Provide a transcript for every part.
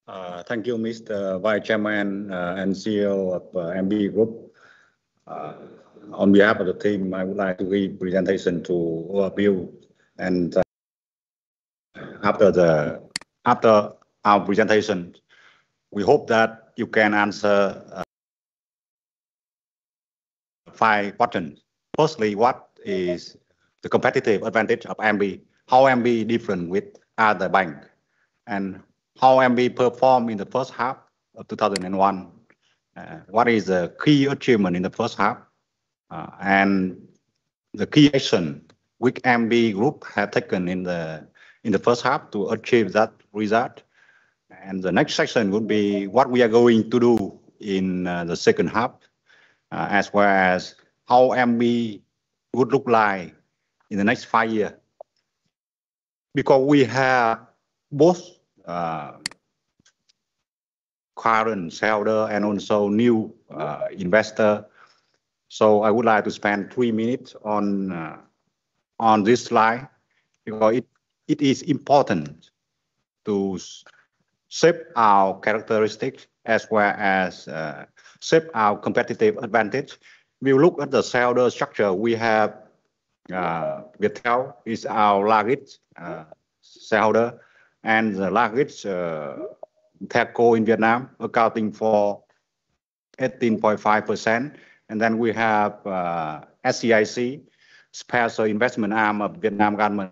Thank you, Mr. Vice Chairman and CEO of MB Group. On behalf of the team, I would like to give presentation to overview, and after our presentation, we hope that you can answer 5 questions. Firstly, what is the competitive advantage of MB? How MB different with other bank? And how MB performed in the first half of 2001? What is the key achievement in the first half? And the key action which MB Group have taken in the first half to achieve that result. And the next section would be what we are going to do in the second half, as well as how MB would look like in the next 5 years. Because we have both current shareholder and also new investor. So I would like to spend 3 minutes on this slide, because it is important to shape our characteristics as well as shape our competitive advantage. We look at the shareholder structure. We have Viettel is our largest shareholder, and the largest telco in Vietnam, accounting for 18.5%. And then we have SCIC, Special Investment Arm of Vietnam government.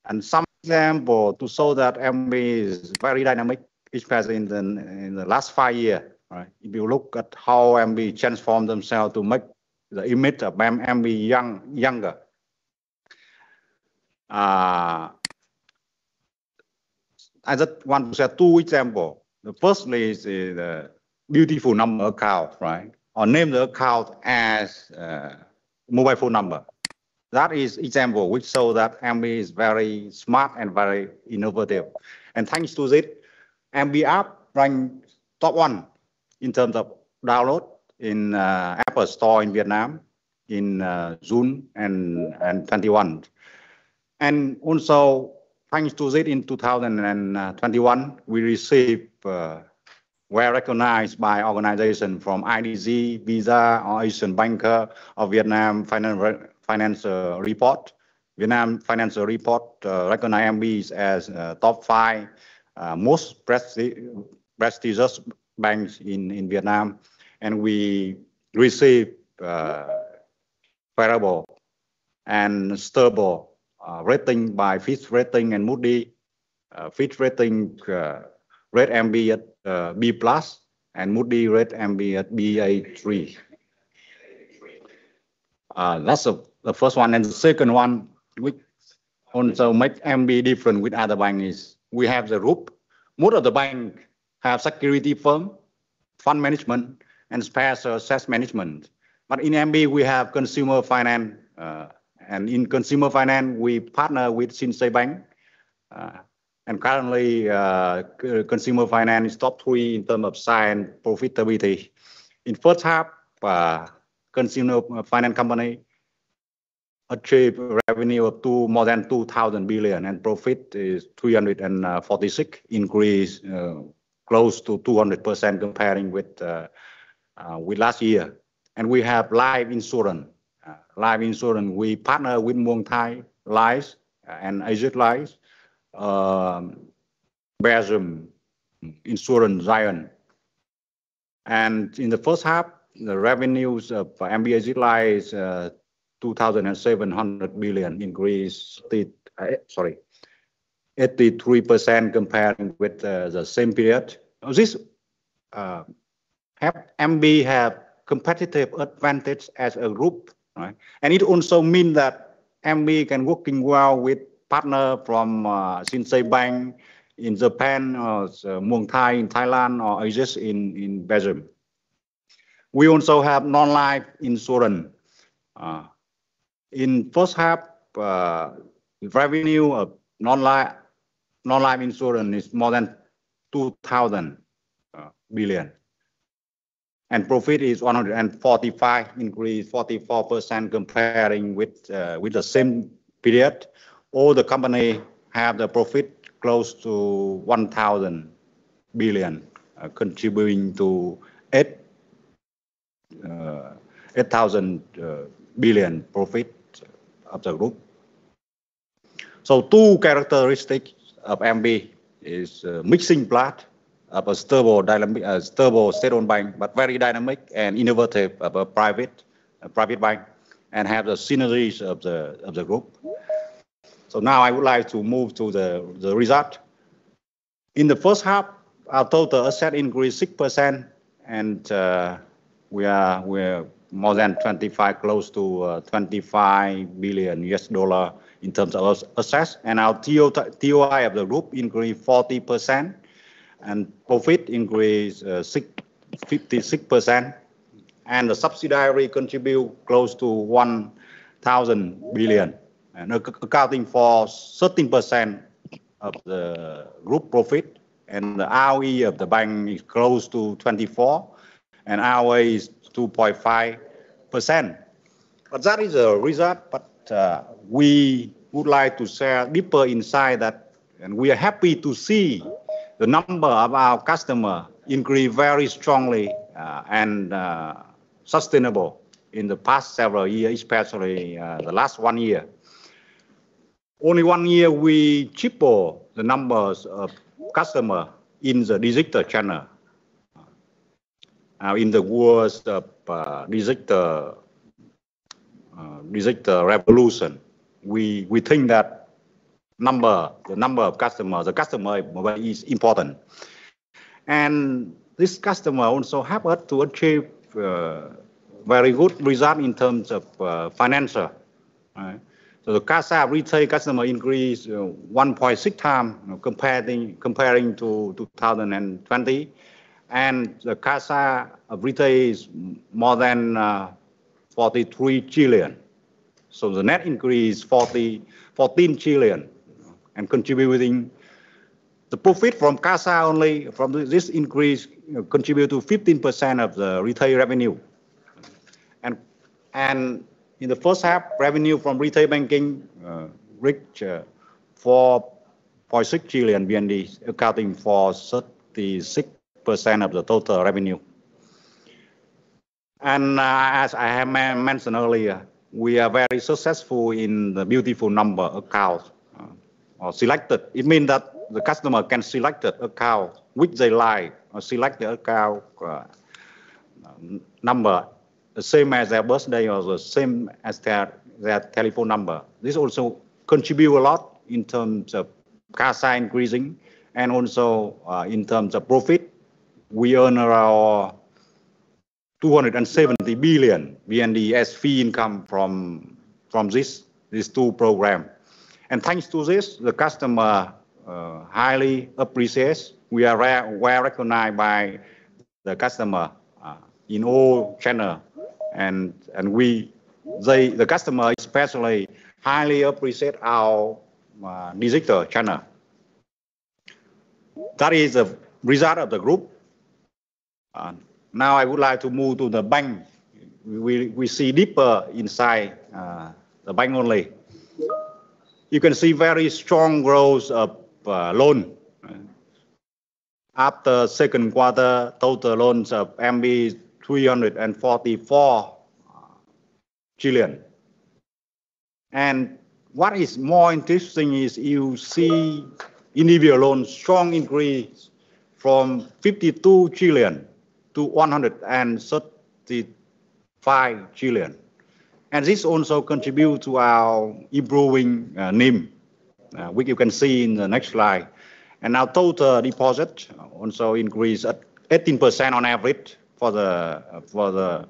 And some example to show that MB is very dynamic, especially in the last 5 years. Right? If you look at how MB transformed themselves to make the image of MB younger. I just want to share 2 examples. The first is the beautiful number account, right? Or name the account as mobile phone number. That is example which show that MB is very smart and very innovative. And thanks to this, MB app ranked top 1 in terms of download in Apple Store in Vietnam in June and 21. And also, thanks to this, in 2021, we received well recognized by organizations from IDG, Visa, or Asian Banker of Vietnam Financial Report. Vietnam Financial Report recognized MB as top 5 most prestigious banks in Vietnam, and we received favorable and stable rating by Fitch Rating and Moody. Fitch Rating rate MB at B+, and Moody rate MB at Ba3. That's the first one. And the second one, which also make MB different with other banks, is we have the group. Most of the banks have security firm, fund management, and special asset management. But in MB, we have consumer finance. And in consumer finance, we partner with Shinsei Bank. And currently, consumer finance is top 3 in terms of size and profitability. In first half, consumer finance company achieved revenue of more than 2,000 billion, and profit is 346, increase close to 200% comparing with last year. And we have life insurance. Life insurance, we partner with Muang Thai Life and Asia Life, Belgium Insurance Giant. And in the first half, the revenues of MBA Line is 2,700 billion, increase 83% comparing with the same period. This MB have competitive advantage as a group, right? And it also means that MB can working well with partner from Shinsei Bank in Japan, or Muang Thai in Thailand, or Aegis in Belgium. We also have non-life insurance. In first half, revenue of non-life insurance is more than 2,000 billion. And profit is 145, increase 44% comparing with the same period. All the company have the profit close to 1,000 billion, contributing to 8,000 billion profit of the group. So two characteristics of MB is mixing plant of a stable, dynamic, stable state-owned bank, but very dynamic and innovative of a private bank, and have the synergies of the group. So now I would like to move to the result. In the first half, our total asset increased 6%, and we're more than 25, close to 25 billion US dollar in terms of assets, and our TOI of the group increased 40%, and profit increased 56%, and the subsidiary contribute close to 1,000 billion, and accounting for 13% of the group profit, and the ROE of the bank is close to 24, and ROA is 2.5%. But that is a result, but we would like to share deeper insight that, and we are happy to see the number of our customer increase very strongly and sustainable in the past several years, especially the last 1 year. Only 1 year we triple the numbers of customer in the digital channel. In the world of digital revolution, we think that the number of customers, the customer is important, and this customer also help us to achieve very good result in terms of financial. Right? So the CASA retail customer increased 1.6 times comparing to 2020, and the CASA of retail is more than 43 trillion. So the net increase 14 trillion, and contributing the profit from CASA only from this increase contribute to 15% of the retail revenue. And in the first half, revenue from retail banking reached 4.6 trillion BND, accounting for 36% of the total revenue. And as I have mentioned earlier, we are very successful in the beautiful number account or selected. It means that the customer can select the account which they like, or select the account number the same as their birthday or the same as their telephone number. This also contribute a lot in terms of CASA increasing, and also in terms of profit. We earn around 270 billion BND as fee income from these two programs. And thanks to this, the customer highly appreciates. We are well recognized by the customer in all channels, and the customer especially highly appreciate our digital channel. That is the result of the group. Now I would like to move to the bank. We see deeper inside the bank only. You can see very strong growth of loan. After second quarter, total loans of MB 344 trillion. And what is more interesting is you see individual loans strong increase from 52 trillion to 135 trillion. And this also contributes to our improving NIM, which you can see in the next slide. And our total deposit also increased at 18% on average for the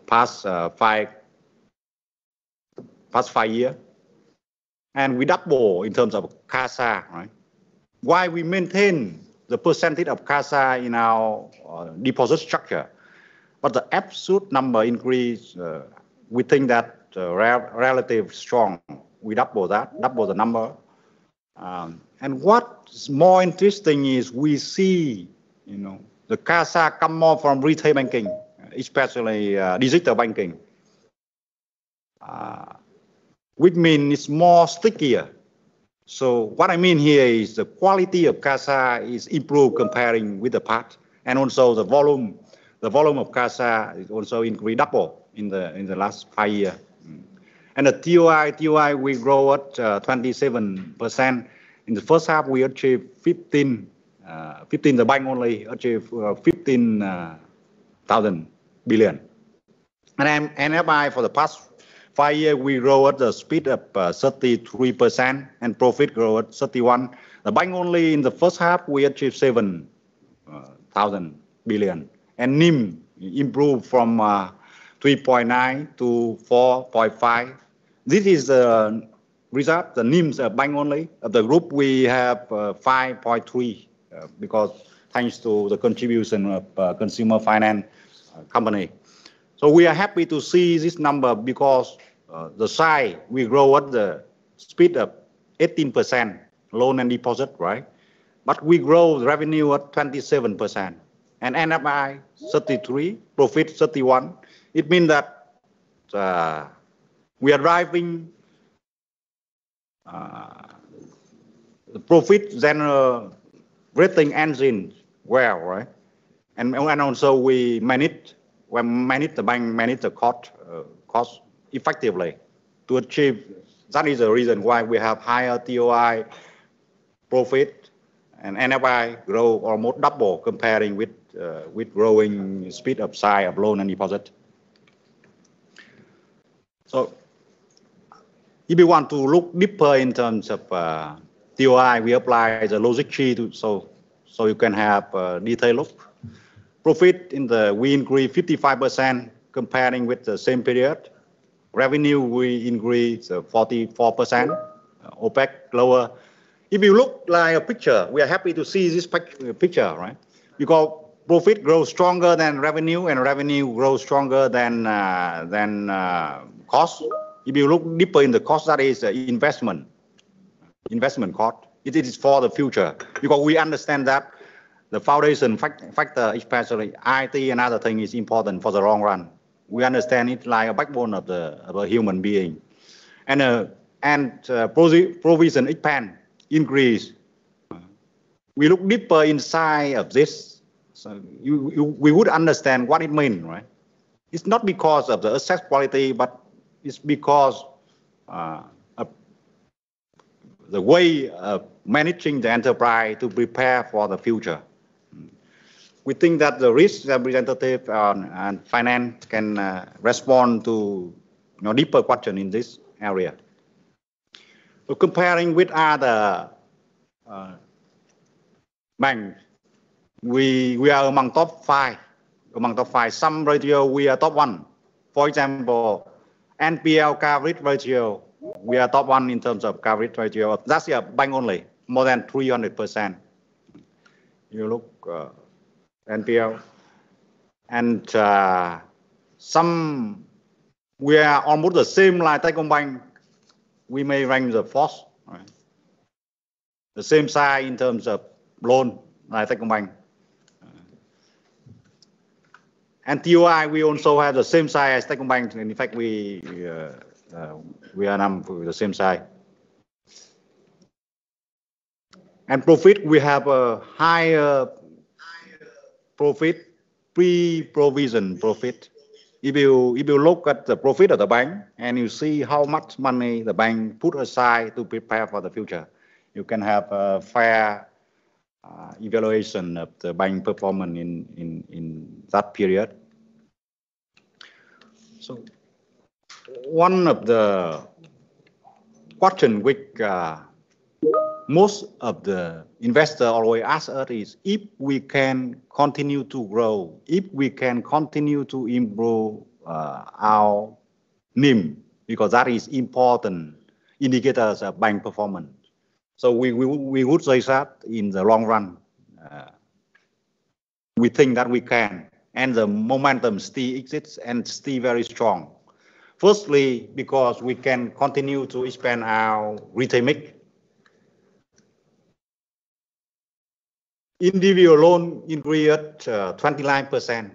past 5 years. And we double in terms of CASA, right? Why we maintain the percentage of CASA in our deposit structure, but the absolute number increase, we think that relative strong. We double the number. And what's more interesting is we see, the CASA come more from retail banking, especially digital banking, which means it's more stickier. So what I mean here is the quality of CASA is improved comparing with the past, and also the volume of CASA is also increased double in the last 5 years. And the TOI we grow at 27%. In the first half we achieved 15. The bank only achieved 15,000 billion. And NFI for the past 5 years, we grow at the speed of 33% and profit grow at 31%. The bank only in the first half, we achieved 7,000 billion. And NIM improved from 3.9 to 4.5. This is the result, the NIMs of bank only. Of the group, we have 5.3 because thanks to the contribution of consumer finance company. So we are happy to see this number because the size, we grow at the speed of 18% loan and deposit, right? But we grow the revenue at 27%. And NFI 33, profit 31. It means that we are driving the profit generating engine well, right? And also we manage the bank, manage the cost effectively to achieve. That is the reason why we have higher TOI, profit, and NFI grow almost double comparing with growing speed of size of loan and deposit. So if you want to look deeper in terms of TOI, we apply the logic tree so you can have a detailed look. Profit we increase 55% comparing with the same period. Revenue we increase 44%. OPEX lower. If you look like a picture, we are happy to see this picture, right? Because profit grows stronger than revenue, and revenue grows stronger than cost. If you look deeper in the cost, that is investment cost. It is for the future because we understand that the foundation factor, especially IT and other things, is important for the long run. We understand it like a backbone of a human being. And provision expense increase. We look deeper inside of this, so we would understand what it means, right? It's not because of the asset quality, but it's because of the way of managing the enterprise to prepare for the future. We think that the risk representative and finance can respond to deeper question in this area. So comparing with other banks, we are among top five. Some ratio we are top one. For example, NPL coverage ratio, we are top one in terms of coverage ratio. That's a bank only, more than 300%. You look NPL. And we are almost the same like Techcombank. We may rank the fourth, right? The same size in terms of loan like Techcombank. And TOI, we also have the same size as Techcombank. In fact, we are number the same size. And profit, we have a higher profit, pre-provision profit. If you look at the profit of the bank and you see how much money the bank put aside to prepare for the future, you can have a fair evaluation of the bank performance in that period. So one of the question which most of the investors always ask us is if we can continue to grow, if we can continue to improve our NIM, because that is important indicators of bank performance. So we would say that in the long run, we think that we can, and the momentum still exists and still very strong. Firstly, because we can continue to expand our retail mix. Individual loan increased 29%.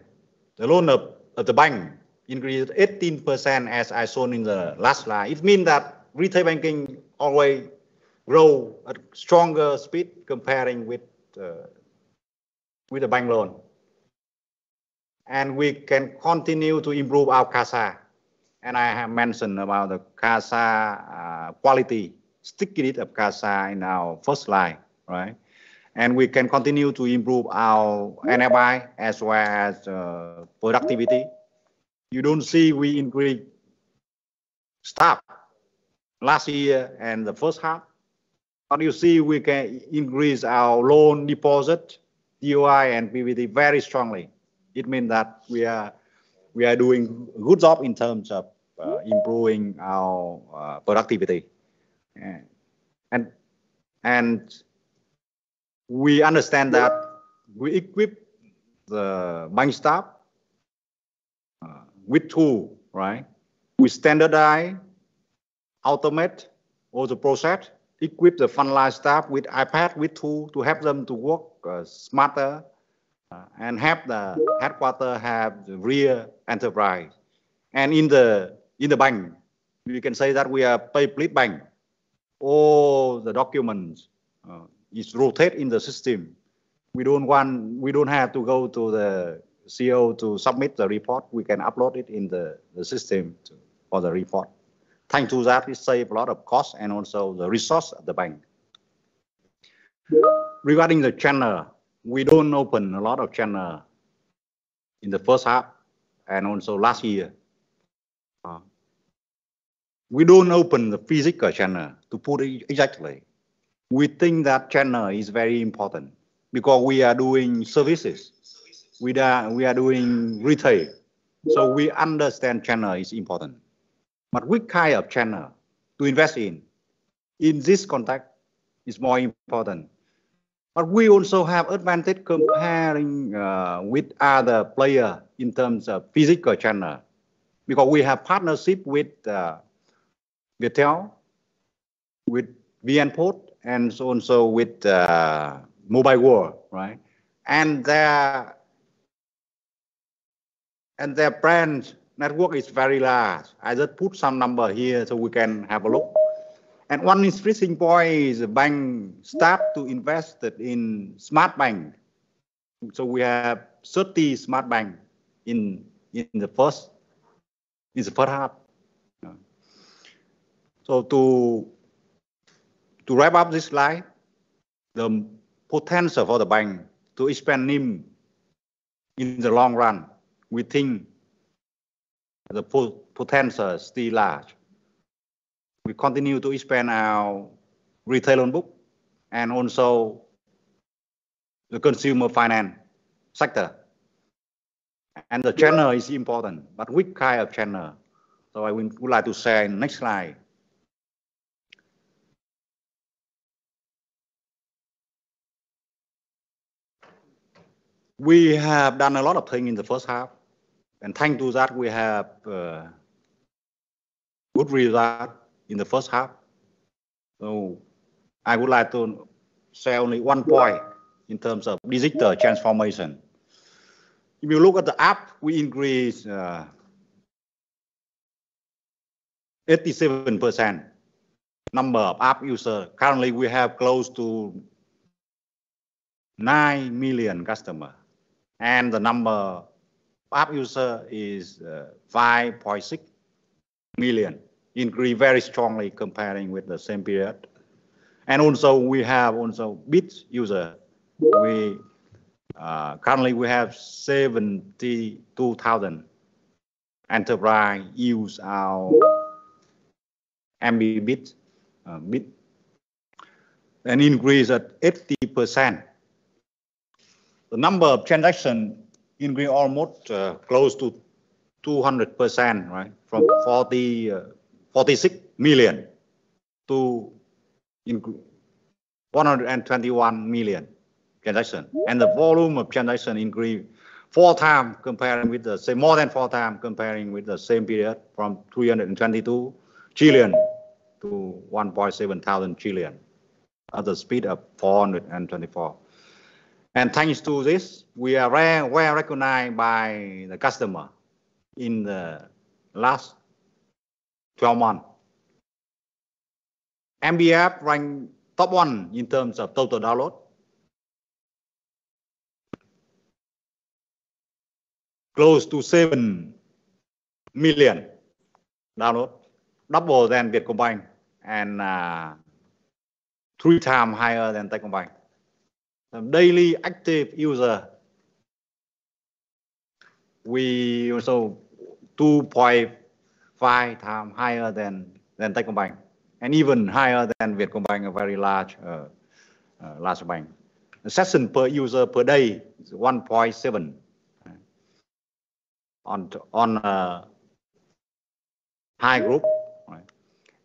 The loan of the bank increased 18%, as I shown in the last slide. It means that retail banking always grow at stronger speed comparing with the bank loan. And we can continue to improve our CASA. And I have mentioned about the CASA quality, stickiness of CASA in our first slide, right? And we can continue to improve our NFI as well as productivity. You don't see we increase staff last year and the first half, but you see we can increase our loan deposit, DOI and PVT very strongly. It means that we are doing a good job in terms of improving our productivity, and we understand that we equip the bank staff with tool, right? We standardize, automate all the process, equip the frontline staff with iPad, with tool to help them to work smarter, and help the headquarters have the real enterprise. And in the bank, we can say that we are paper bank. All the documents is rotate in the system. We don't have to go to the CEO to submit the report. We can upload it in the system for the report. Thanks to that, it saves a lot of cost and also the resource of the bank. Regarding the channel, we don't open a lot of channel in the first half and also last year. We don't open the physical channel, to put it exactly. We think that channel is very important because we are doing services. We are doing retail. So we understand channel is important. But which kind of channel to invest in this context is more important. But we also have advantage comparing with other players in terms of physical channel, because we have partnership with Viettel, with VNPost, and also with Mobile World, right? And their brand network is very large. I just put some number here so we can have a look. And one interesting point is the bank start to invest in smart bank. So we have 30 smart bank in the first half. So to wrap up this slide, the potential for the bank to expand NIM in the long run, we think the potential is still large. We continue to expand our retail loan book and also the consumer finance sector. And the channel is important, but which kind of channel? So I would like to share in the next slide. We have done a lot of things in the first half, and thanks to that, we have good result in the first half. So I would like to share only one point in terms of digital transformation. If you look at the app, we increased 87% number of app users. Currently, we have close to 9 million customers, and the number of app user is 5.6 million, increase very strongly comparing with the same period. And also we have also Bit user We currently we have 72,000 enterprise use our MB-bit bit, an increase at 80%. The number of transactions increase almost close to 200%, right? From 46 million to 121 million transactions, and the volume of transaction increased 4 times comparing with the same, more than 4 times comparing with the same period, from 322 trillion to 1.7 thousand trillion at the speed of 424. And thanks to this, we are well recognized by the customer in the last 12 months. MBF ranked top 1 in terms of total download, close to 7 million download, double than Vietcombank and 3 times higher than Techcombank. The daily active user, we also 2.5 times higher than Techcombank, and even higher than Vietcombank, a very large bank. The session per user per day is 1.7 on high group, right?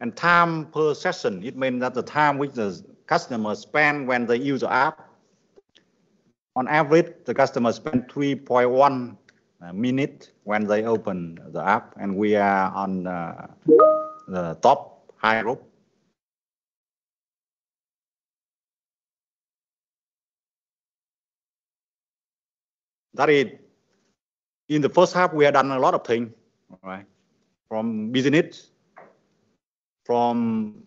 And time per session, it means that the time which the customer spend when they use the app. On average, the customer spend 3.1 minutes when they open the app, and we are on the top high group. That is, in the first half, we have done a lot of things, right? From business, from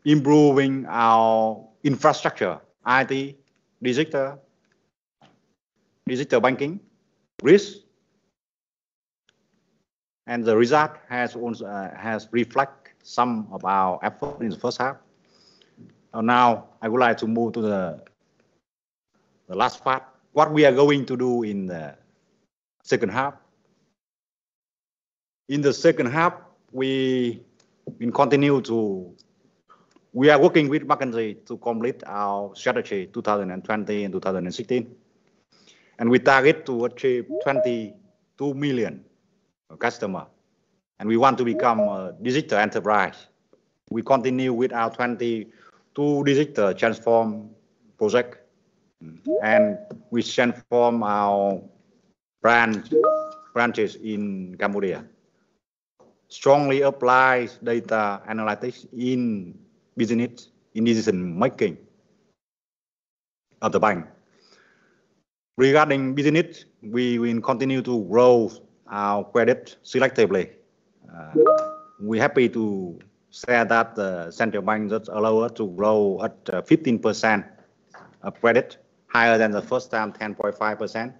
improving our infrastructure, IT, digital banking, risk, and the result has reflect some of our effort in the first half. Now I would like to move to the last part. What we are going to do in the second half. In the second half, we are working with McKinsey to complete our strategy 2020 and 2016. And we target to achieve 22 million customers. And we want to become a digital enterprise. We continue with our 22 digital transform project. And we transform our branches in Cambodia. Strongly applies data analytics in business, in decision making of the bank. Regarding business, we will continue to grow our credit selectively. We're happy to say that the central bank just allow us to grow at 15% of credit, higher than the first time, 10.5%.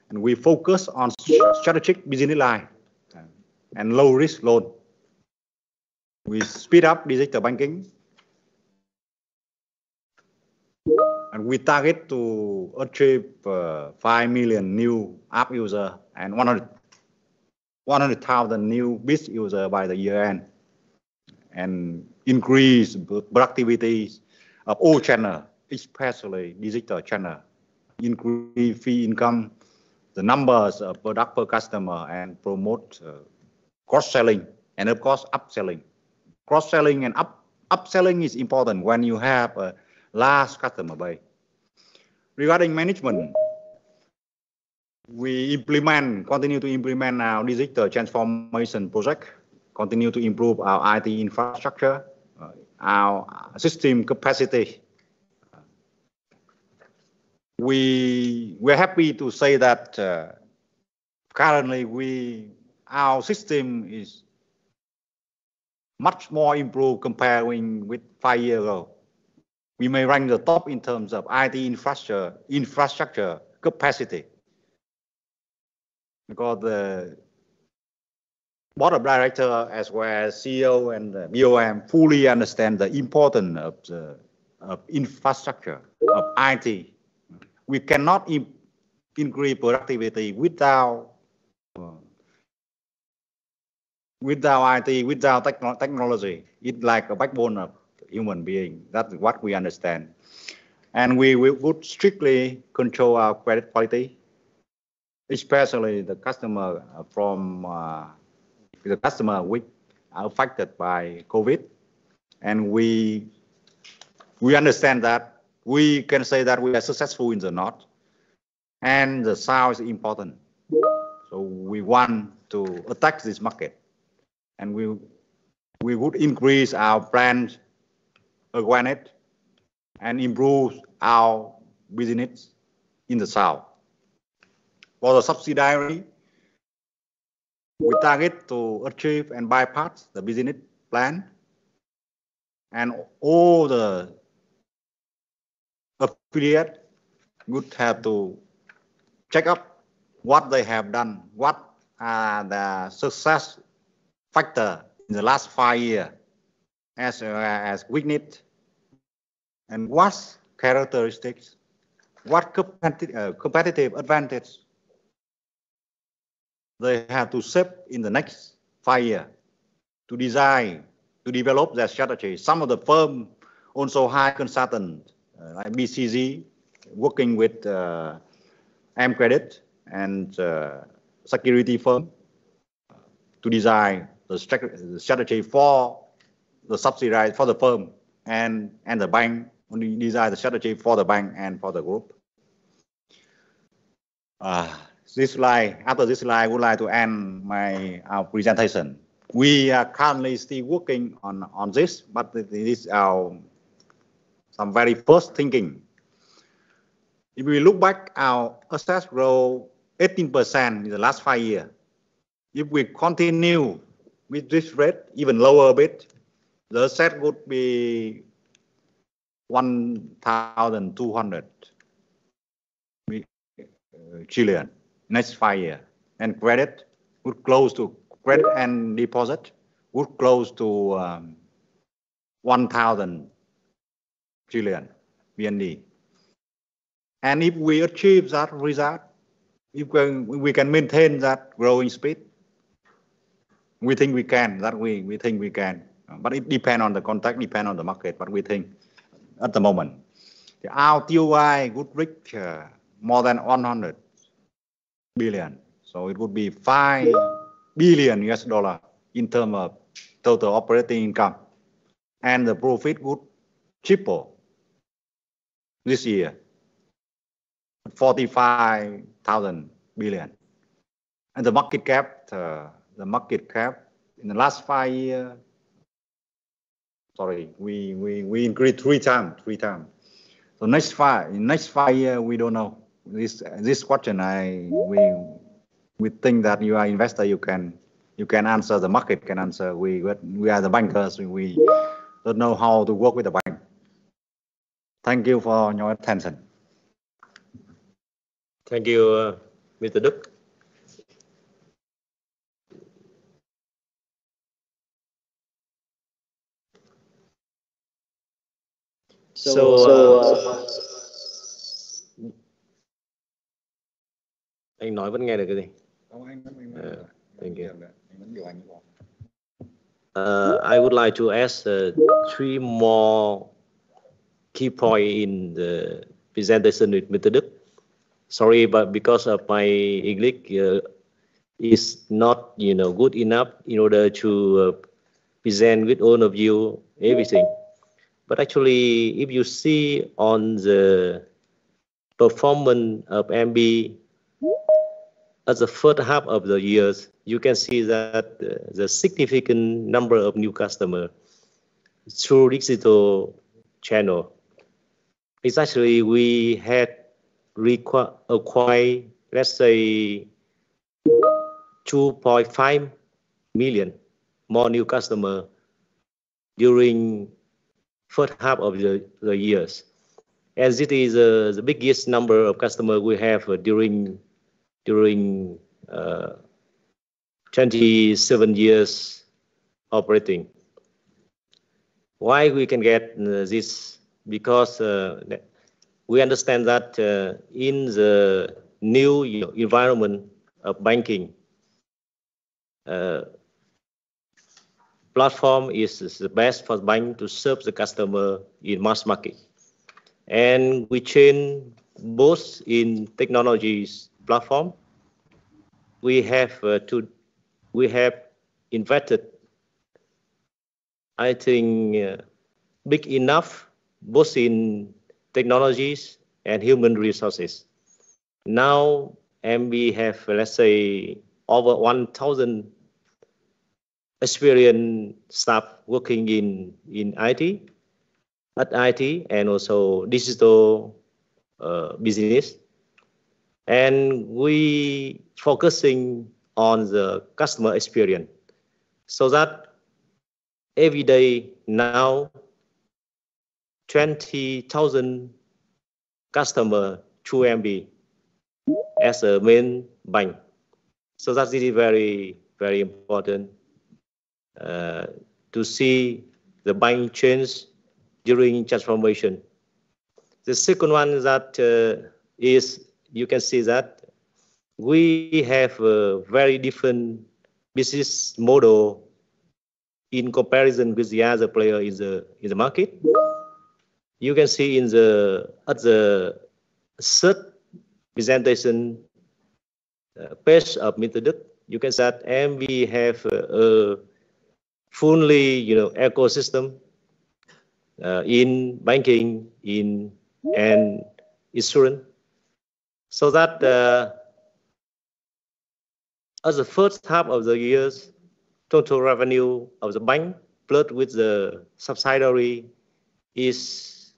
And we focus on strategic business line and low risk loan. We speed up digital banking. And we target to achieve 5 million new app users and 100,000 new BIS users by the year end, and increase productivity of all channels, especially digital channel, increase fee income, the numbers of product per customer, and promote cross-selling and of course upselling. Cross-selling and upselling is important when you have a large customer base. Regarding management, we continue to implement our digital transformation project, continue to improve our IT infrastructure, our system capacity. We're happy to say that currently our system is much more improved comparing with 5 years ago. We may rank the top in terms of IT infrastructure capacity, because the board of directors as well as CEO and the BOM fully understand the importance of the of infrastructure, of IT. We cannot increase productivity without IT, without technology. It's like a backbone of human being. That's what we understand. And we would strictly control our credit quality, especially the customer which are affected by COVID. And we understand that we can say that we are successful in the north, and the south is important. So we want to attack this market, and we would increase our brand awareness and improve our business in the south. For the subsidiary, we target to achieve and bypass the business plan, and all the affiliate would have to check up what they have done, what are the success factor in the last 5 years as weakness, and what characteristics, what competitive advantage they have to shape in the next 5 years to design, to develop their strategy. Some of the firm also hire consultants like BCG, working with M Credit and security firm to design the strategy for the subsidiary, for the firm and the bank. Only design the strategy for the bank and for the group. This slide, after this slide, I would like to end our presentation. We are currently still working on this, but this is our some very first thinking. If we look back, our assets grow 18% in the last 5 years. If we continue with this rate, even lower a bit, the asset would be 1,200 trillion next 5 years, and credit would close to credit and deposit would close to 1,000 trillion BND. And if we achieve that result, if we can maintain that growing speed, we think we can. That we think we can. But it depends on the context, depends on the market. But we think at the moment, our TOI would reach more than 100 billion. So it would be 5 billion US dollar in terms of total operating income, and the profit would triple this year, 45,000 billion. And the market cap in the last 5 years, sorry, we increased three times. So next 5 years, we don't know. This question, we think that you are investor, you can answer. The market can answer. We are the bankers. We don't know how to work with the bank. Thank you for your attention. Thank you, Mr. Đức. Anh nói vẫn nghe được cái gì? Thank you. I would like to ask 3 more key points in the presentation with Mr. Đức. Sorry, but because of my English is not, good enough in order to present with all of you everything. But actually, if you see on the performance of MB at the first half of the years, you can see that the significant number of new customers through digital channel. It's actually we had acquired, let's say, 2.5 million more new customers during first half of the years. And this is the biggest number of customers we have during 27 years operating. Why we can get this because we understand that in the new environment of banking, platform is the best for bank to serve the customer in mass market. And we change both in technologies platform. We have invested, I think, big enough both in technologies and human resources. Now, we have, let's say, over 1,000 experienced staff working in IT, at IT, and also digital business. And we focusing on the customer experience, so that every day now 20,000 customer through MB as a main bank. So that is very, very important to see the bank change during transformation. The second one that is, you can see that we have a very different business model in comparison with the other player in the market. You can see at the third presentation page of Mr. Đức, you can see that MB have a fully ecosystem in banking, and insurance, so that as the first half of the years, total revenue of the bank plus with the subsidiary is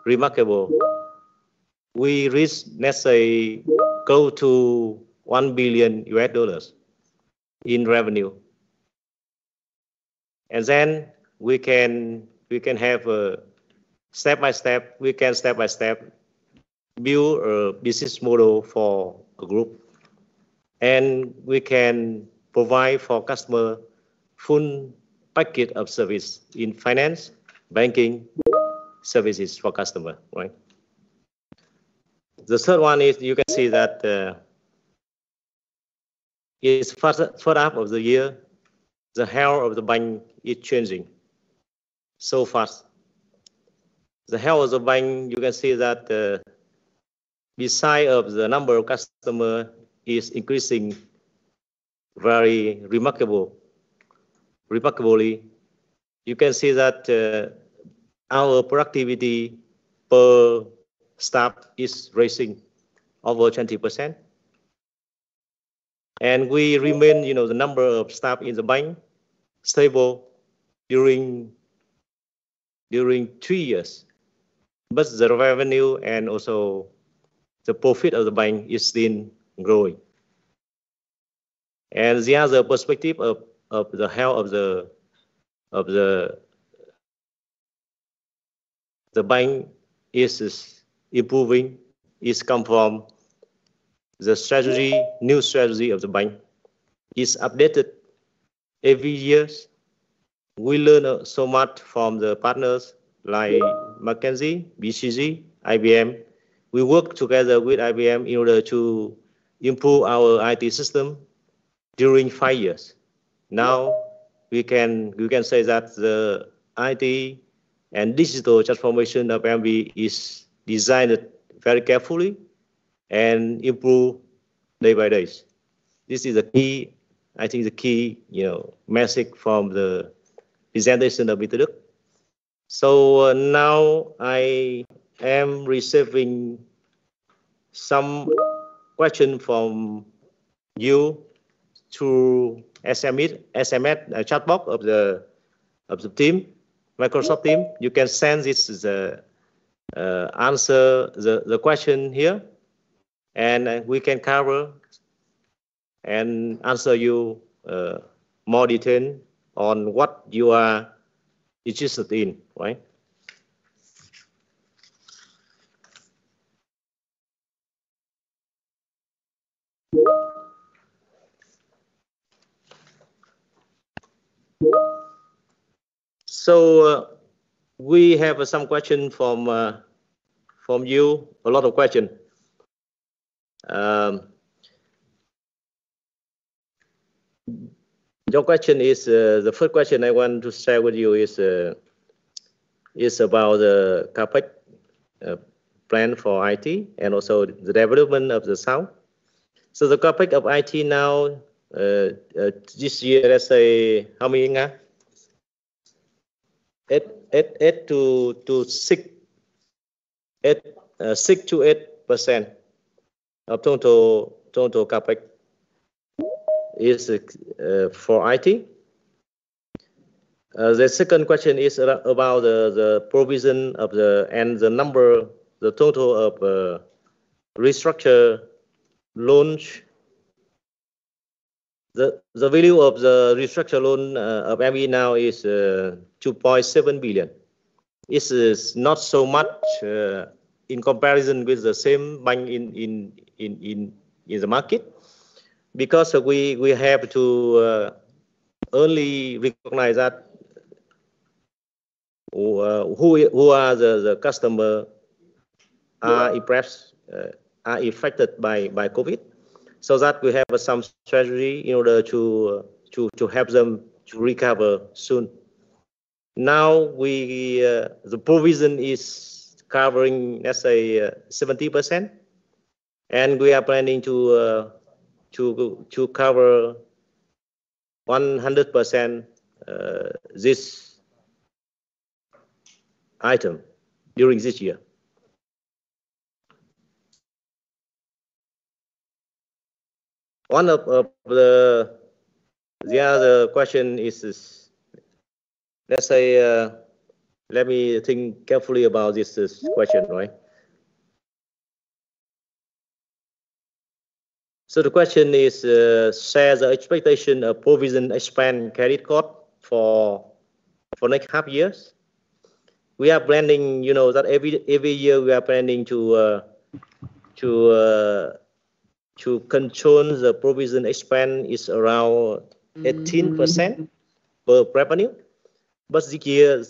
remarkable. We reached, let's say, close to $1 billion in revenue, and then we can have a step by step build a business model for a group, and we can provide for customer full package of service in finance, banking, services for customer, right? The third one is, you can see that it's first half of the year, the health of the bank is changing so fast. The health of the bank, you can see that beside of the number of customers is increasing very remarkably. You can see that our productivity per staff is rising over 20%. And we remain, the number of staff in the bank stable during 3 years. But the revenue and also the profit of the bank is still growing. And the other perspective of the health of the bank is improving, is come from the new strategy of the bank is updated every year. We learn so much from the partners like McKinsey, BCG, IBM. We work together with IBM in order to improve our IT system during 5 years. Now we can say that the IT and digital transformation of MB is designed very carefully and improve day by day. This is the key, I think, the key message from the presentation of Mr. Đức. So now I am receiving some question from you through SMS chatbot of the team, Microsoft team. You can send this answer the question here, and we can cover and answer you more detail on what you are interested in, right? So we have some question from you, a lot of question. Your question is, the first question I want to share with you is about the CapEx plan for IT and also the development of the South. So the CapEx of IT now, this year, let's say, how many? 6 to 8% of total CapEx is for IT. The second question is about the provision of the total of restructure loans. The value of the restructure loan of MBE now is 2.7 billion. This is not so much in comparison with the same bank in the market, because we have to only recognize that who are the customer are impressed, are affected by COVID, so that we have some strategy in order to help them to recover soon. Now the provision is covering, let's say, 70%, and we are planning to cover 100% this item during this year. One of the other question is let's say, let me think carefully about this question, right? So the question is, share the expectation of provision expand credit cost for next half years. We are planning, you know, that every year we are planning to control the provision expand is around 18% per revenue, but this year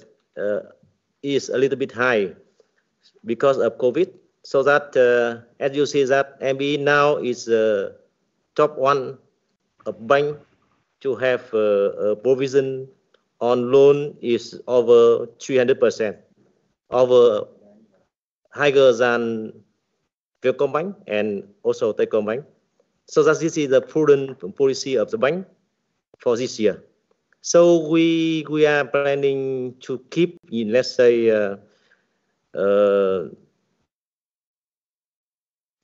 is a little bit high because of COVID. So that, as you see, that MBE now is top one of bank to have a provision on loan is over 300%, over higher than Vietcombank and also Techcombank. So that this is the prudent policy of the bank for this year. So we are planning to keep in, let's say,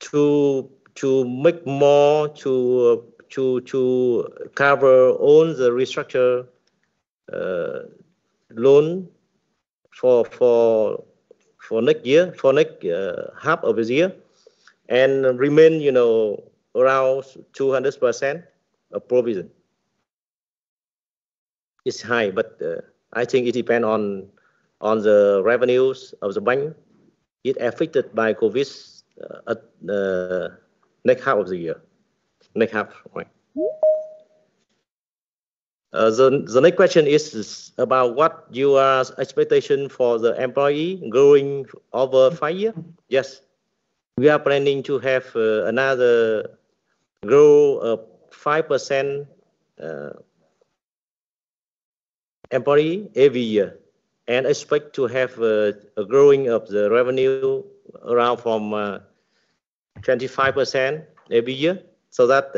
to make more to cover all the restructure loan for next year, for next half of the year, and remain, you know, around 200% of provision. It's high, but I think it depends on the revenues of the bank. It affected by COVID at next half of the year, next half, right? The next question is about what your expectation for the employee growing over 5 years. Yes, we are planning to have another grow of 5% employee every year, and expect to have a growing of the revenue around from 25% every year, so that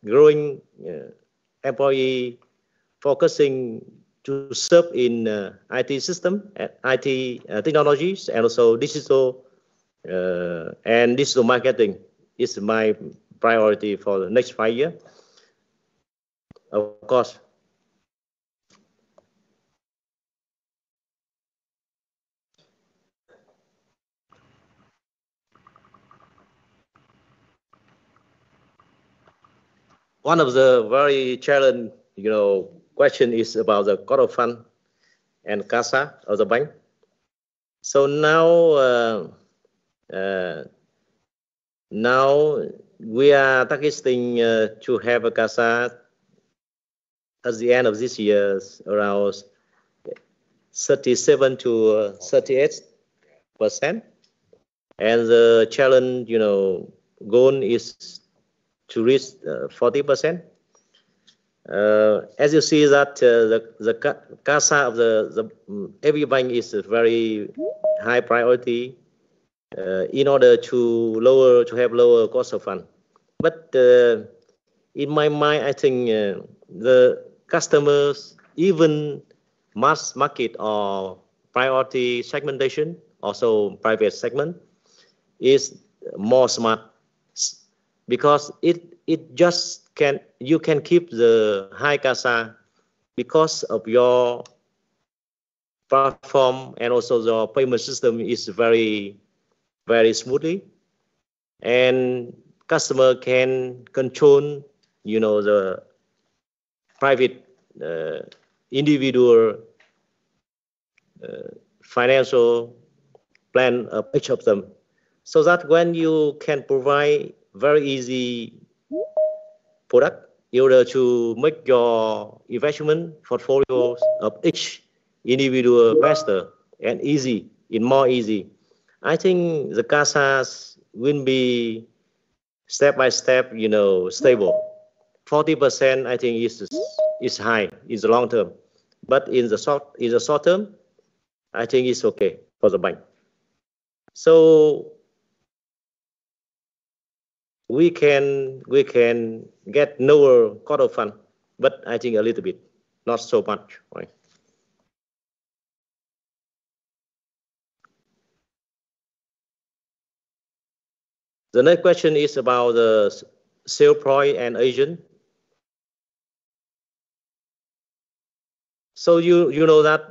growing employee focusing to serve in IT system, IT technologies, and also digital and digital marketing is my priority for the next 5 years. Of course. One of the very challenging, you know, question is about the cost of fund and CASA of the bank. So now, now we are targeting to have a CASA at the end of this year around 37 to 38%. And the challenge, goal is to reach 40%. As you see that the CASA of the every bank is a very high priority in order to have lower cost of fund. But in my mind, I think the customers, even mass market or priority segmentation, also private segment, is more smart because it just you can keep the high CASA because of your platform and also the payment system is very smoothly, and customer can control the private individual financial plan of each of them, so that when you can provide very easy product in order to make your investment portfolios of each individual investor and more easy. I think the CASAs will be step by step, stable. 40% I think is high in the long term, but in the short term, I think it's okay for the bank. So we can get lower cost of fund, but I think a little bit, not so much, right? The next question is about the sale price and agent. So you know that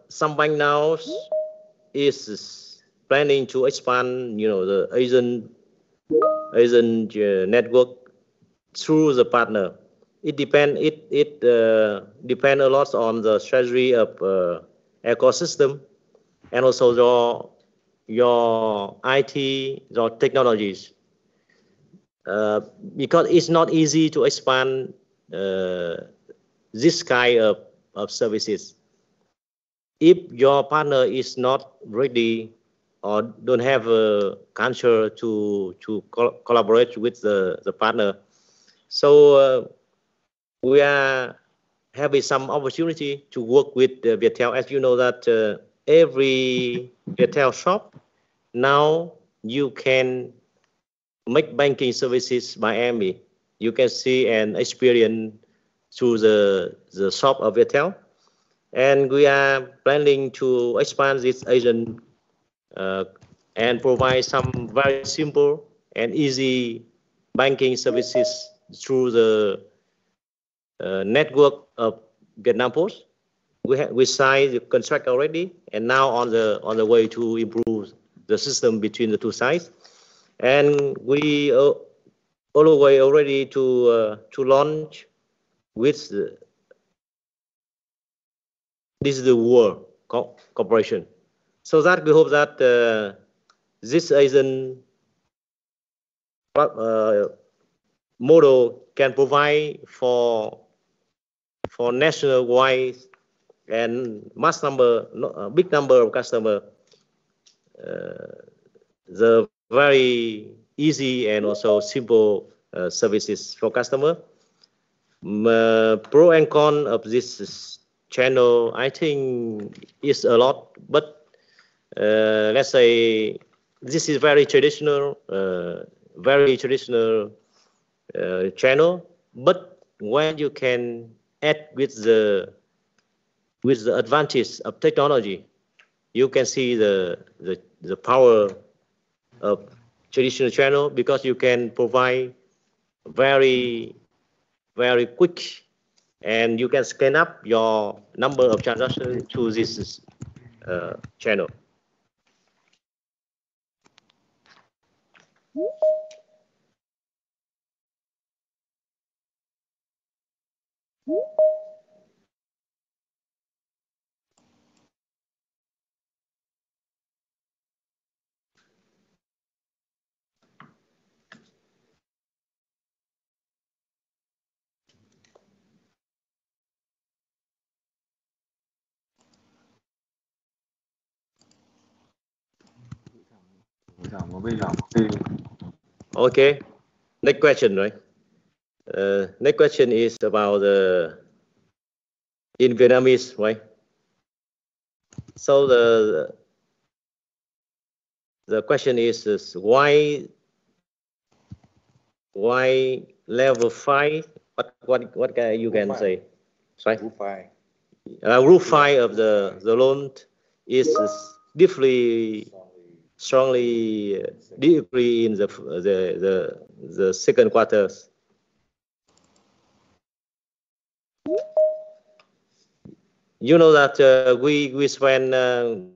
some bank now is planning to expand, the agent network through the partner. It depend a lot on the strategy of ecosystem and also your IT, your technologies. Because it's not easy to expand this kind of services. If your partner is not ready or don't have a culture to collaborate with the partner, so we are having some opportunity to work with Viettel. As you know that every Viettel shop now you can make banking services by AMI. You can see and experience through the shop of Viettel. And we are planning to expand this agent and provide some very simple and easy banking services through the network of Vietnam Post. We signed the contract already, and now on the way to improve the system between the two sides. And we all the way already to launch with this is the world cooperation. So that we hope that this agent model can provide for nationwide and big number of customers the very easy and also simple services for customer. Pro and con of this channel, I think, is a lot, but let's say this is very traditional channel. But when you can add with the advantage of technology, you can see the power of traditional channel, because you can provide very quick, and you can scan up your number of transactions to this channel. Okay. Next question, right? Next question is about in Vietnamese, right? So the question is why level 5? What you can say? Sorry. Group 5 of the loan is deeply strongly deeply in the second quarters. You know that we spend in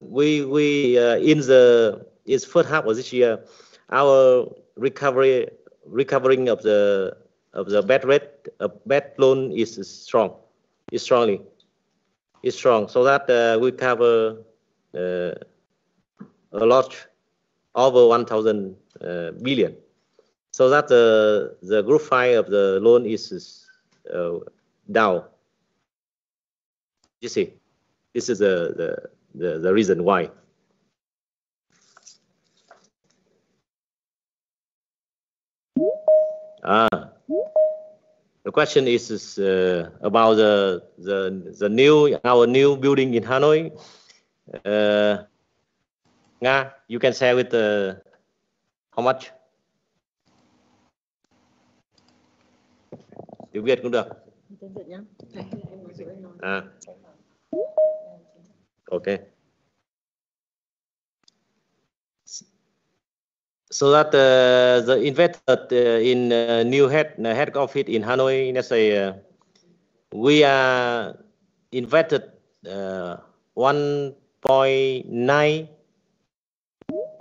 the first half of this year, our recovering of the bad rate bad loan is strong, strong. So that we cover a lot over 1,000 billion. So that the group 5 of the loan is down. You see, this is the reason why. The question is about our new building in Hanoi. Nga, you can share with how much? Tiếng Việt cũng được. Okay. So that the invested in new head office in Hanoi, let's say we are invested 1.9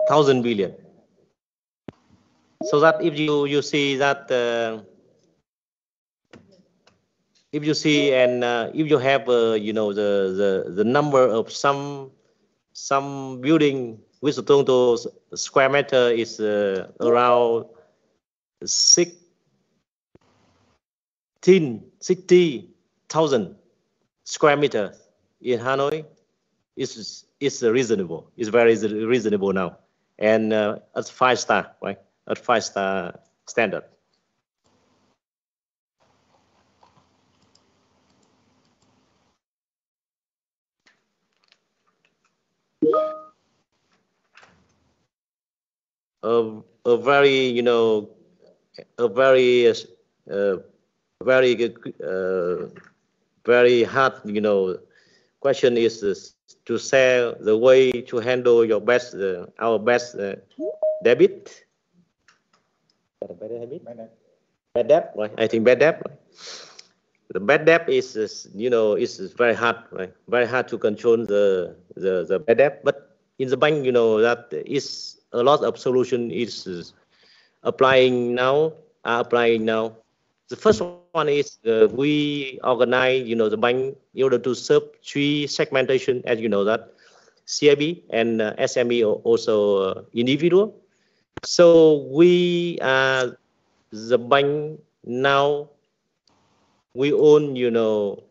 thousand billion. So that if you see that if you see and if you have you know the number of some building with the total square meter is around 60,000 square meters in Hanoi. It's reasonable. It's very reasonable now, and at 5-star, right? At 5-star standard. A very, you know, a very very hard, you know, question is to share the way to handle your best, our best debit. Bad debt, right? I think bad debt. Right? The bad debt is you know, is very hard, right? Very hard to control the bad debt. But in the bank, you know, that is a lot of solution is applying now. The first one is we organize, you know, the bank in order to serve 3 segmentation, as you know that CIB and SME also individual. So we are the bank now. We own, you know,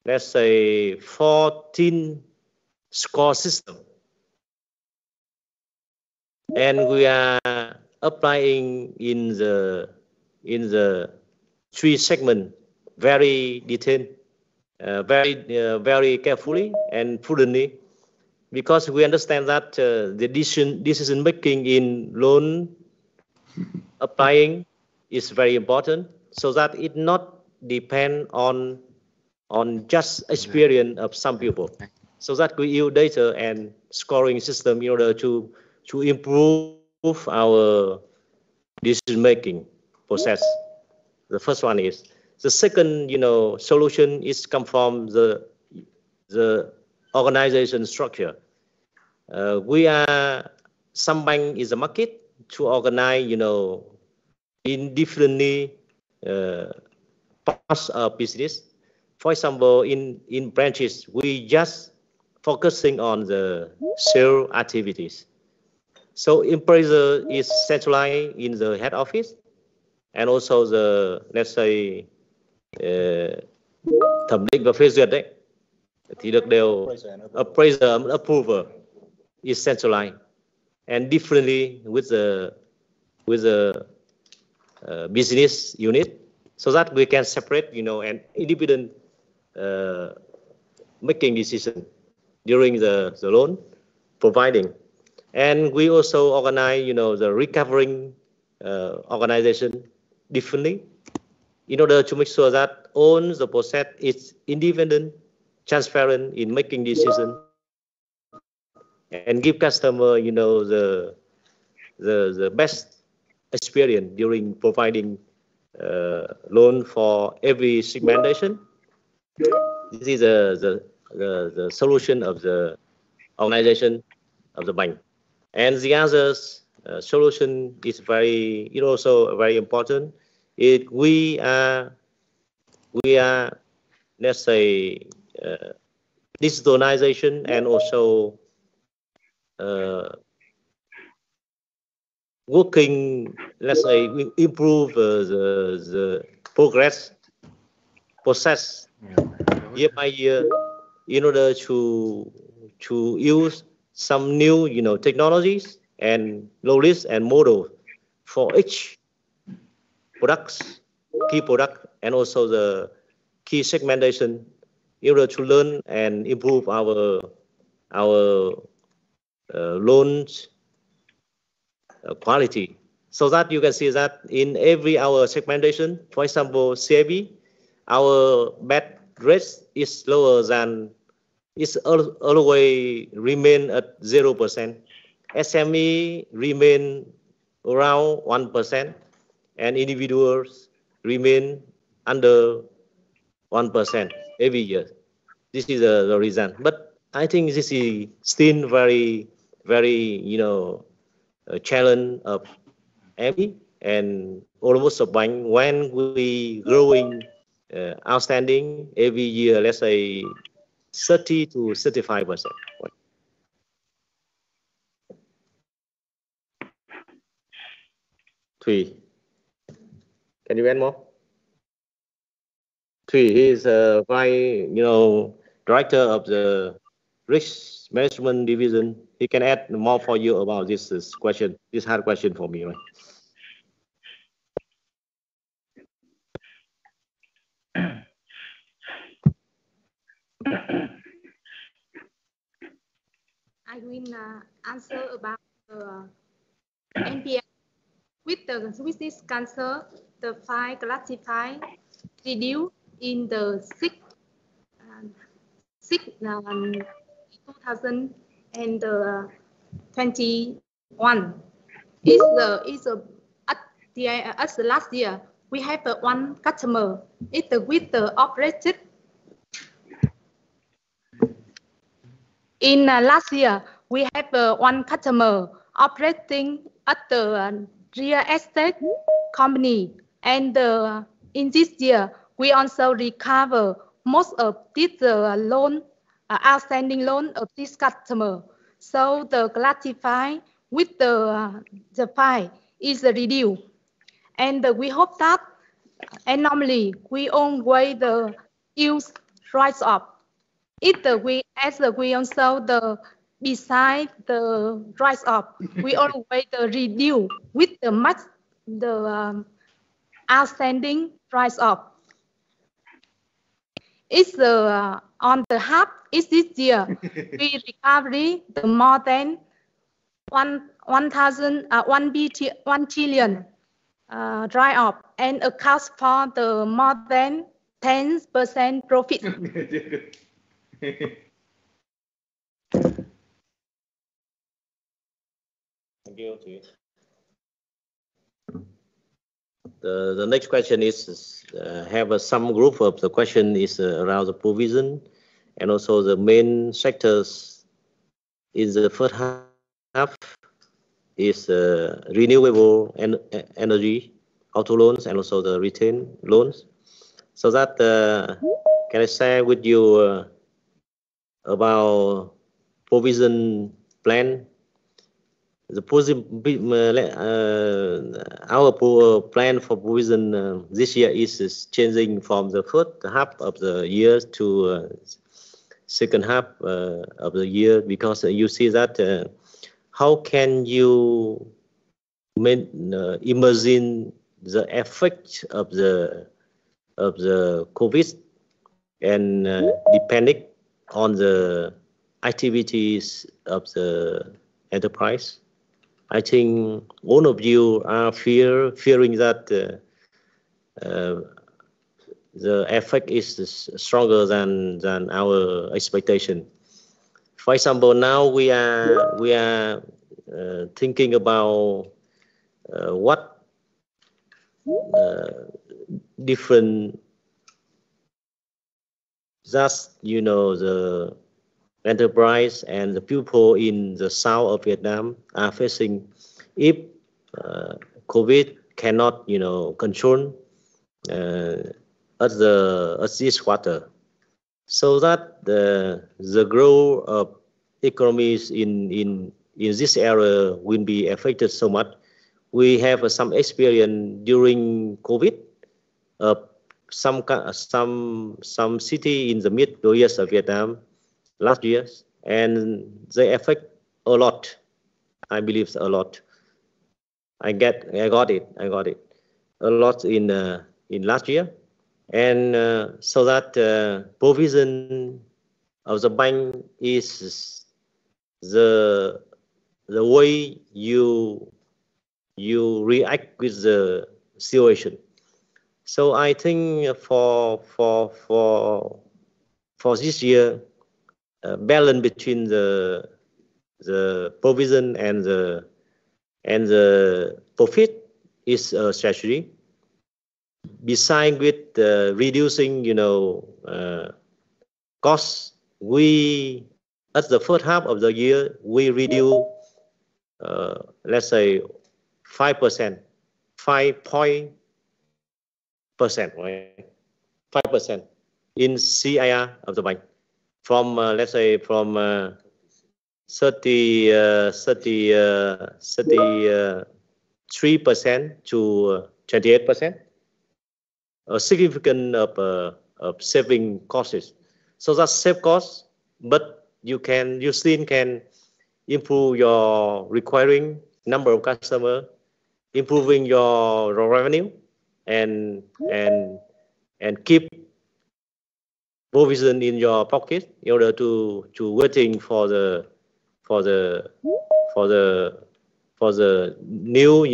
let's say 14 score system, and we are applying in the 3 segment very detailed, very carefully and prudently, because we understand that the decision making in loan applying is very important, so that it not depend on just experience of some people, so that we use data and scoring system in order to improve our decision making process. The first one is. The second, you know, solution is come from the organization structure. We are, some bank is a market to organize, you know, in differently parts of business. For example, in branches, we just focusing on the sales activities. So appraiser is centralized in the head office, and also the, let's say, thẩm định và phê duyệt đấy thì được đều appraiser approver is centralized. and differently with the business unit, so that we can separate, an independent making decision during the loan providing. And we also organize, the recovering organization differently in order to make sure that all the process is independent, transparent in making decision, and give customer, the best experience during providing loan for every segmentation. This is the solution of the organization of the bank. And the other solution is also very important. We are, let's say, digitalization, and also working, let's say, improve the process year by year in order to use some new, technologies and knowledge and model for each products, key product, and also the key segmentation in order to learn and improve our loans quality. So that you can see that in every our segmentation, for example, CIB, our bad rate is lower than, it's always remain at 0%. SME remain around 1%, and individuals remain under 1% every year. This is the reason. But I think this is still very, a challenge of every and almost a bank when we growing outstanding every year, let's say 30 to 35%. Three. Can you add more? Three. He is director of the risk management division. He can add more for you about this question. This hard question for me, right? I will answer about the NPL. With this cancer, the file classified reduced in the 2021. As the last year, we have one customer. It's with the operated. In last year, we have one customer operating at the real estate company, and in this year, we also recover most of this loan, outstanding loan of this customer. So the classified with the file is reduced, and we hope that, and normally we always use rise up. We also beside the rise up, we always reduce with the outstanding rise up. It's on the half. It's this year we recovery the more than 1 trillion dry up, and accounts for the more than 10% profit. Thank you. The next question is have some group of the question is around the provision, and also the main sectors in the first half is renewable energy, auto loans, and also the retail loans. So that can I share with you about provision plan? The our plan for provision this year is changing from the first half of the year to second half of the year, because you see that how can you imagine the effect of the COVID and depending on the activities of the enterprise? I think all of you are fearing that the effect is stronger than our expectation. For example, now we are thinking about what different just the enterprise and the people in the south of Vietnam are facing if COVID cannot control at this quarter, so that the growth of economies in this area will be affected so much. We have some experience during COVID. Some city in the mid-west of Vietnam last year, and they affect a lot. I believe a lot. I got it a lot in last year, and so that provision of the bank is the way you react with the situation. So I think for this year, balance between the provision and the profit is a strategy. Besides with reducing costs, we at the first half of the year we reduce let's say 5%, 5%, right? 5% in CIR of the bank, from let's say from 33% to 28%, a significant of saving costs. So that's save costs, but you still can improve your requiring number of customers, improving your revenue, and keep provision in your pocket in order to waiting for the new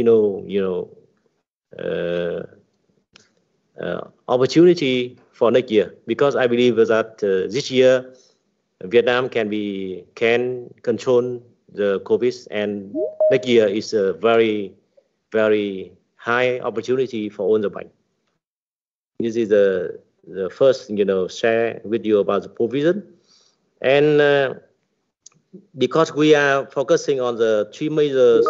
opportunity for next year, because I believe that this year Vietnam can control the COVID, and next year is a very, very high opportunity for all the bank. This is the first share with you about the provision, and because we are focusing on the three major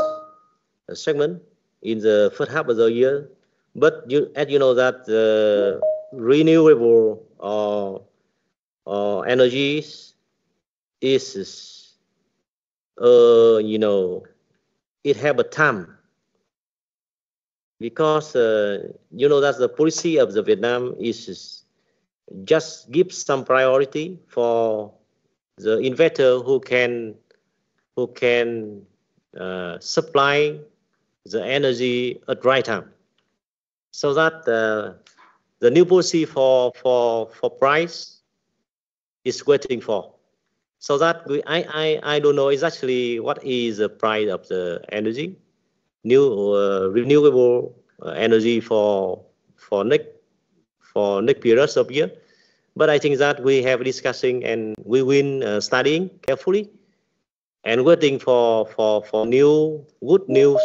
segment in the first half of the year, but as you know that the renewable or energies is it have a time, because that the policy of the Vietnam is just give some priority for the investor who can supply the energy at right time, so that the new policy for price is waiting for. So that I don't know exactly what is the price of the energy, new renewable energy for next periods of year. But I think that we have discussing and we will studying carefully and waiting for new good news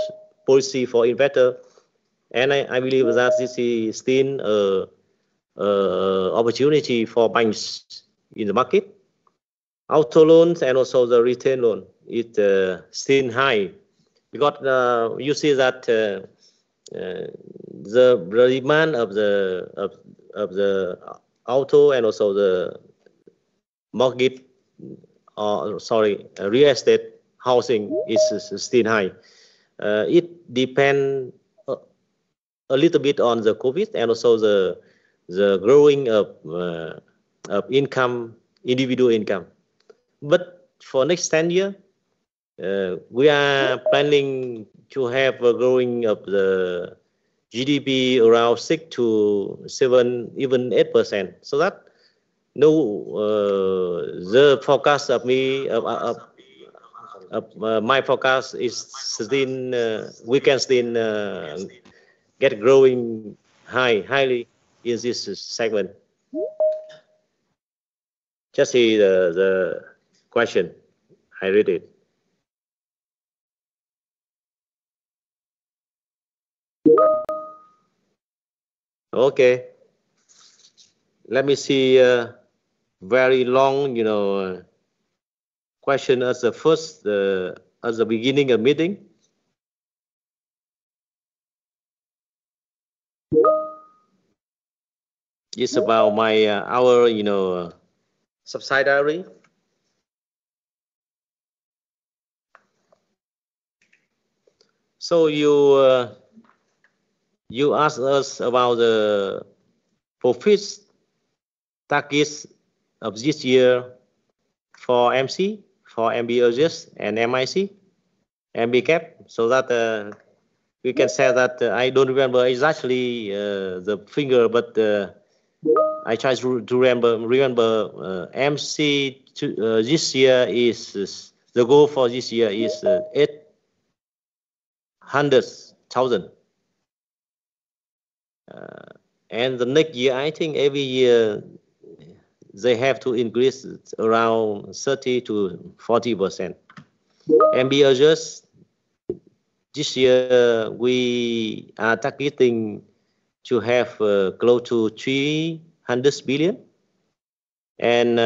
policy for investor. And I believe that this is still opportunity for banks in the market. Auto loans and also the retail loan is still high, because you see that the demand of the auto and also the mortgage, real estate housing is still high. It depends a little bit on the COVID and also the growing of income, individual income. But for next 10 years, we are planning to have a growing of the GDP around 6 to 7, even 8%. So that the forecast of me my forecast is still we can still get growing highly in this segment. Just see the question. I read it. Okay. Let me see very long, question as the first, at the beginning of meeting. It's about my our subsidiary. So you asked us about the profits targets of this year for MC, for MBOGS and MIC, MBCAP, so that we can say that I don't remember exactly the figure, but I try to remember MC this year is the goal for this year is 800,000. And the next year, I think every year they have to increase around 30 to 40%. MBOGS this year we are targeting to have close to 300 billion, and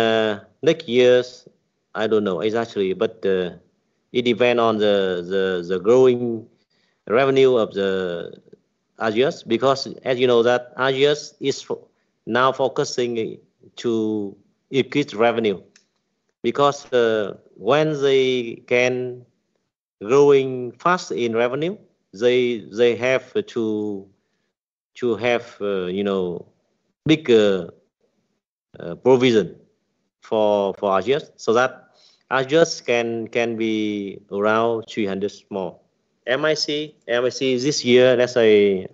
next year's I don't know exactly, but it depends on the growing revenue of the Agios, because as you know that Agios is now focusing to increase revenue, because when they can growing fast in revenue, they have to have bigger provision for Agios, so that Agios can be around 300 more. MIC this year, let's say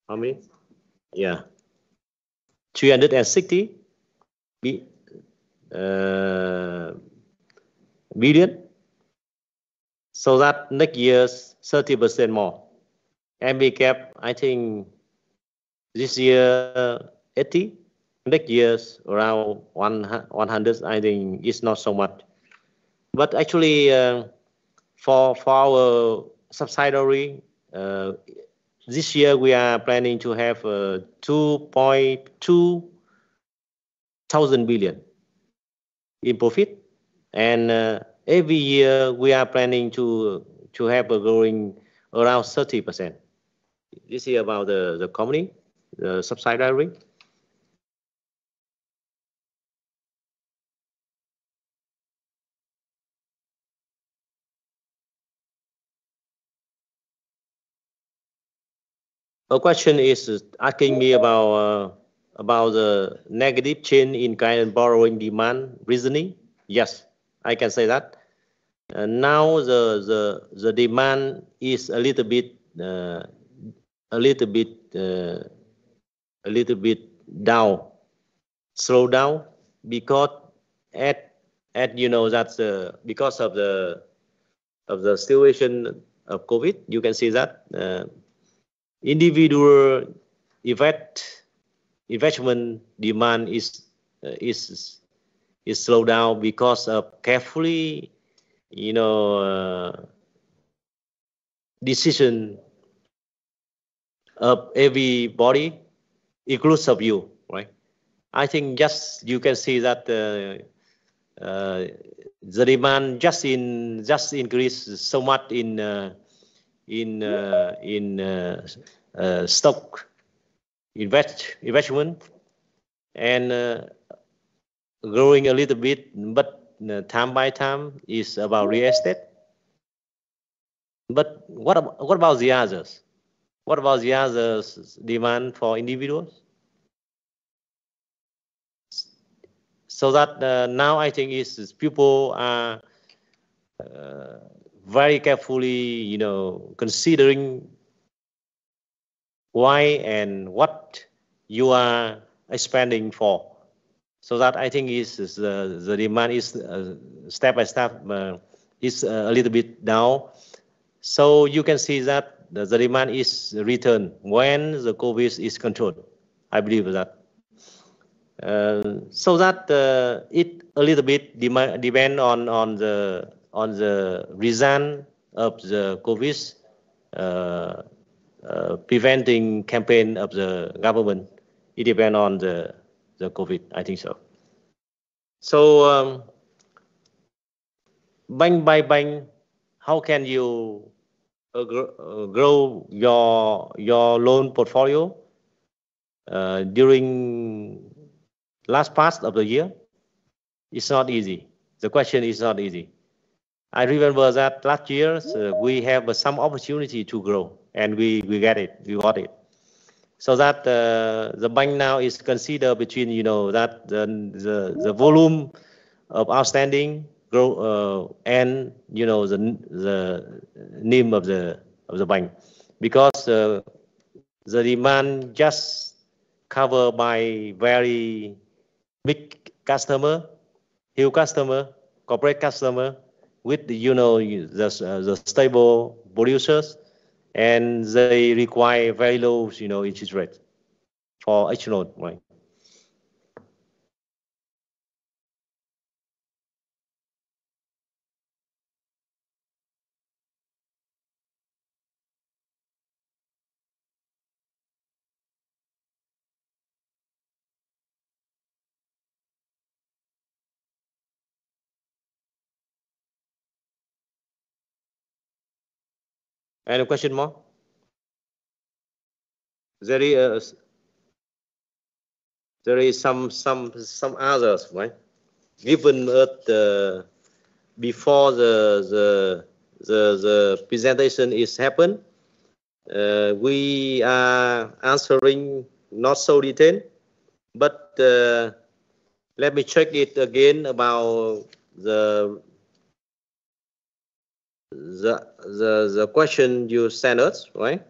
how many? Yeah, 360 billion. So that next year's 30% more. MBCAP, I think this year 80, next year's around 100. I think it's not so much. But actually, for our subsidiary, this year we are planning to have 2.2 thousand billion in profit, and every year we are planning to have a growing around 30%. This is about the company, the subsidiary. A question is asking me about the negative change in client borrowing demand reasoning. Yes, I can say that. Now the demand is a little bit down, slow down, because at you know that's because of the situation of COVID. You can see that individual investment demand is slowed down because of carefully decision of everybody, includes of you, right? I think just you can see that the demand just increased so much in stock investment, and growing a little bit, but time by time is about real estate. But what about the others? What about the others demand for individuals? So that now I think is people are very carefully, considering why and what you are spending for. So that I think is the demand is step by step is a little bit down. So you can see that the demand is returned when the COVID is controlled. I believe that. So that it a little bit depend on the reason of the COVID preventing campaign of the government. It depends on the COVID, I think so. So bank by bank, how can you grow your loan portfolio during last part of the year? It's not easy. The question is not easy. I remember that last year we have some opportunity to grow, and we get it. We got it. So that the bank now is considered between that the volume of outstanding grow and the NIM of the bank, because the demand just covered by very big customer, huge customer, corporate customer with the stable producers, and they require very low interest rate for each loan, right? Any question more? There is some others, right? Given that before the presentation is happened, we are answering not so detailed, but let me check it again about the question you sent us, right?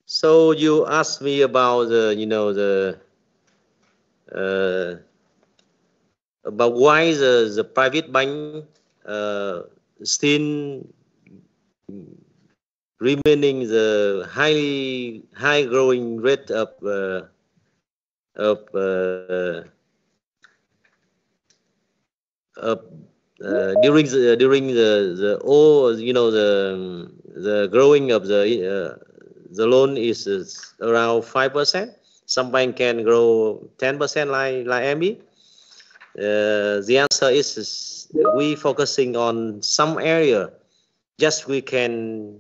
So you asked me about about why the private bank still remaining the high growing rate of during the growing of the loan is around 5%. Some bank can grow 10% like MB. The answer is we focusing on some area. Just we can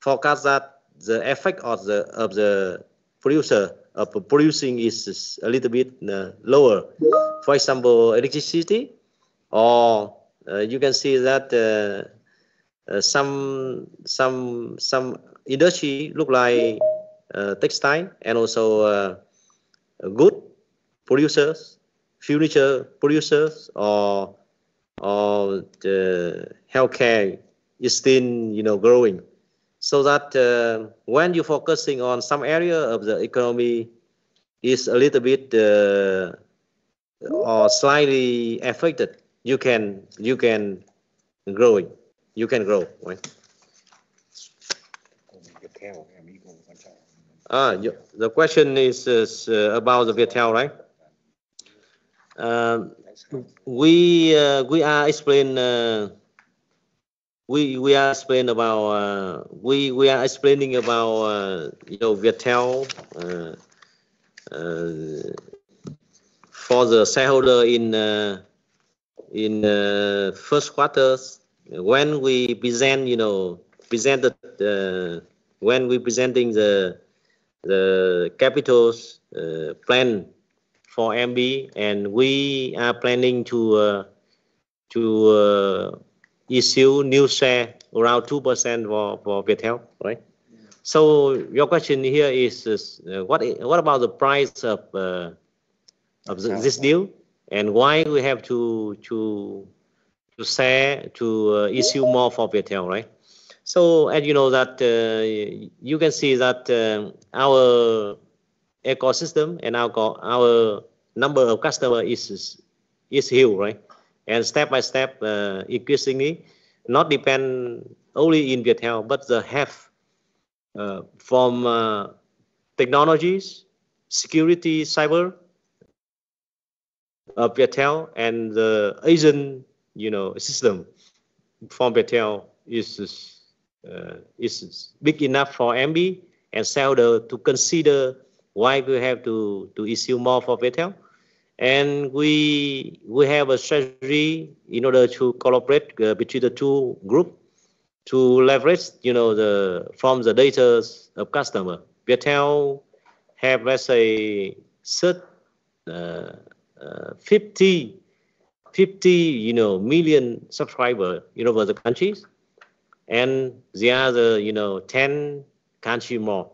forecast that the effect of the producer of producing is a little bit lower. For example, electricity, or you can see that some industry look like textile, and also good producers, furniture producers, or the healthcare is still growing. So that when you're focusing on some area of the economy is a little bit or slightly affected, you can grow, right? The question is about the Viettel, right? We are explain we are explaining about we are explaining about Viettel for the shareholder in first quarters when we presented when we presenting the capitals plan for MB, and we are planning to issue new share around 2% for Viettel, right? So your question here is what about the price of this deal? and why we have to issue more for Viettel, right? So as you know that you can see that our ecosystem and our number of customers is huge, right? And step by step, increasingly, not depend only in Viettel, but the have from technologies, security, cyber, Viettel, and the Asian, system from Viettel is big enough for MB and shareholder to consider why we have to issue more for Viettel. And we have a strategy in order to collaborate between the two groups to leverage, from the data of customer. Viettel have, let's say, 50 million subscribers over the countries, and the other 10 country more.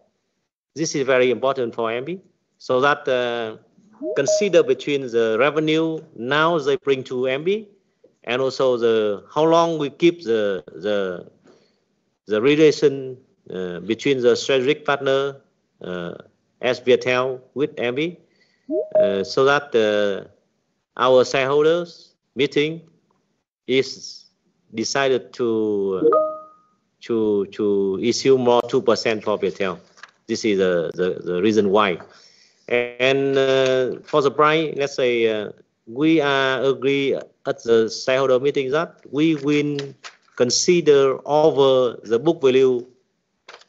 This is very important for MB, so that consider between the revenue now they bring to MB and also the how long we keep the relation between the strategic partner as Viettel with MB, so that our shareholders meeting is decided to issue more 2% for Viettel. This is the reason why. And for the price, let's say we agree at the shareholder meeting that we will consider over the book value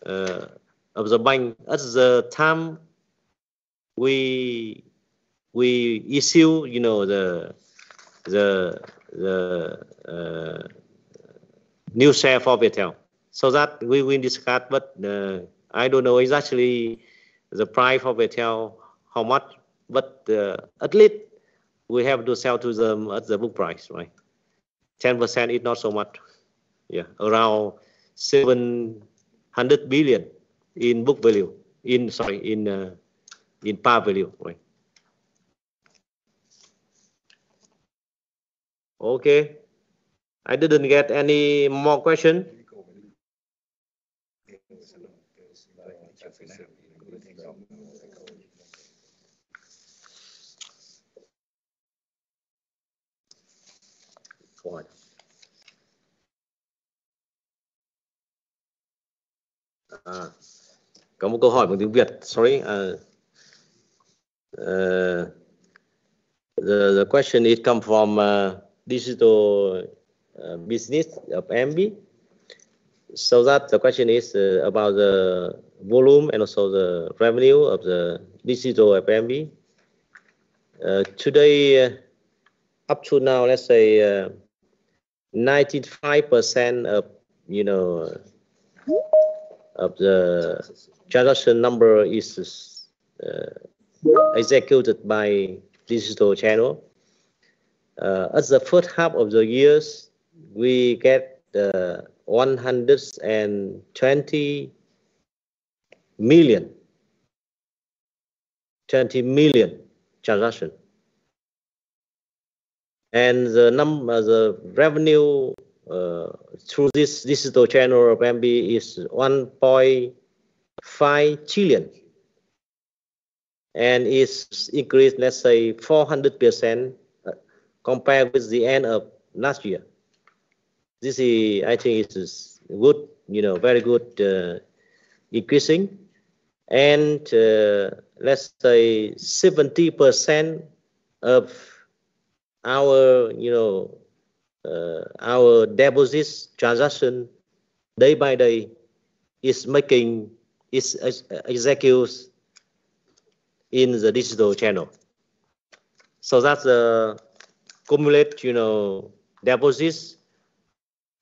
of the bank at the time we issue, the new share for Viettel, so that we will discuss. But I don't know exactly the price for Viettel, how much, but at least we have to sell to them at the book price, right? 10% is not so much. Yeah, around 700 billion in book value, in par value, right? Okay, I didn't get any more question. Có một câu hỏi bằng tiếng Việt. Sorry. The question it come from digital business of MB. So that the question is about the volume and also the revenue of the digital of MB. Today, up to now, let's say 95% of of the transaction number is executed by digital channel. At the first half of the years, we get 120 million transaction, and the revenue through this digital channel of MB is 1.5 trillion, and it's increased, let's say 400% compared with the end of last year. This is, I think, is good, very good increasing, and let's say 70% of our our deposits transaction day by day is executes in the digital channel. So that's the cumulate, deposits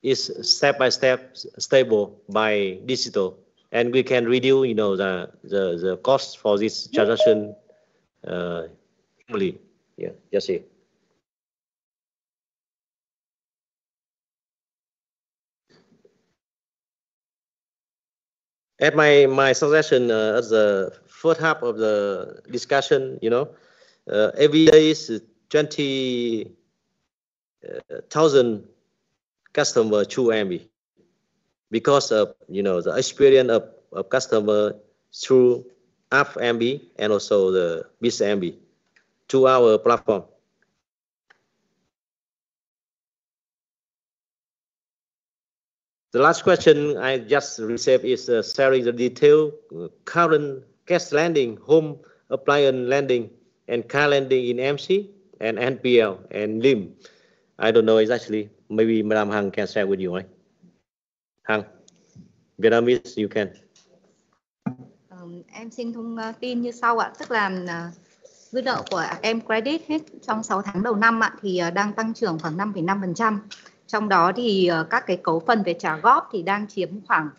is step by step stable by digital, and we can reduce, the cost for this transaction. Yeah, just see. At my suggestion at the first half of the discussion, every day is 20,000 customer through MB because of the experience of customer through app MB and also the Biz MB to our platform. The last question I just received is sharing the detail current cash lending, home appliance lending, and car lending in MC and NPL and LIM. I don't know exactly. Maybe Madam Hằng can share with you, right? Hằng, Vietnamese, you can. Em xin thông tin như sau ạ, tức là dư nợ của em credit hết trong 6 tháng đầu năm ạ thì đang tăng trưởng khoảng 5,5%. Trong đó thì các cái cấu phần về trả góp thì đang chiếm khoảng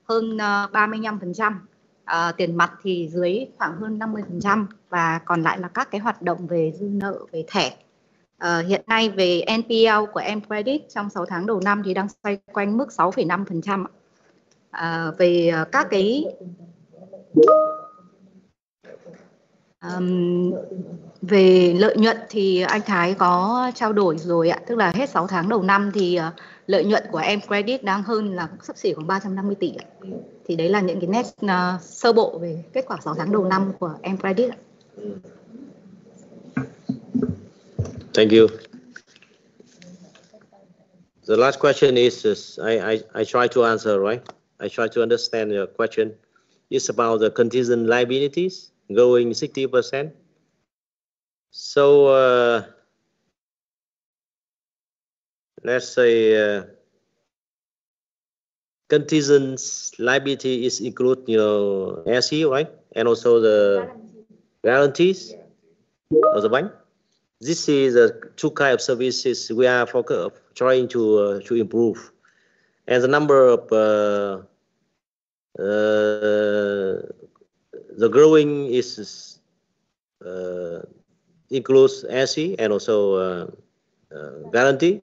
hơn 35%, tiền mặt thì dưới khoảng hơn 50% và còn lại là các cái hoạt động về dư nợ về thẻ. Hiện nay về NPL của em credit trong 6 tháng đầu năm thì đang xoay quanh mức 6,5%. Về các cái về lợi nhuận thì anh Thái có trao đổi rồi ạ, tức là hết 6 tháng đầu năm thì lợi nhuận của em credit đang hơn là xấp xỉ khoảng 350 tỷ ạ. Thì đấy là những cái nét sơ bộ về kết quả 6 tháng đầu năm của em credit ạ. Thank you. The last question is I try to answer, right? I try to understand your question. It's about the contingent liabilities growing 60%. So let's say contingent liability is include SE, right? And also the guarantees of the bank. This is the two kinds of services we are trying to improve, and the number of the growing is includes SE and also guarantee.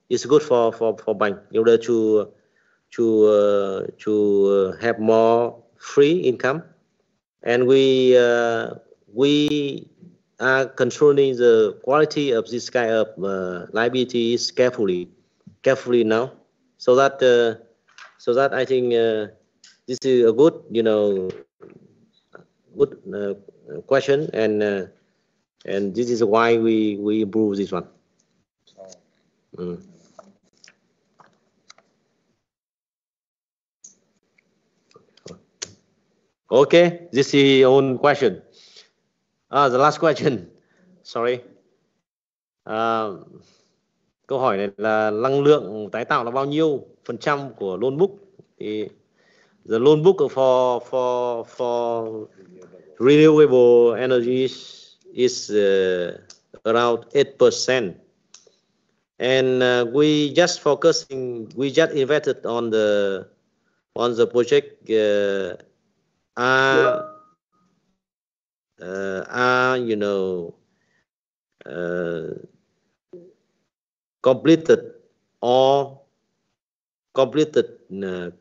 It's good for bank in order to have more free income, and we are controlling the quality of this kind of liabilities carefully now, so that I think this is a good good question, and this is why we improve this one. Okay, this is your own question. The last question. Sorry. Câu hỏi này là năng lượng tái tạo là bao nhiêu % của loan book? Thì the loan book for renewable energies is around 8%, and we just invested on the project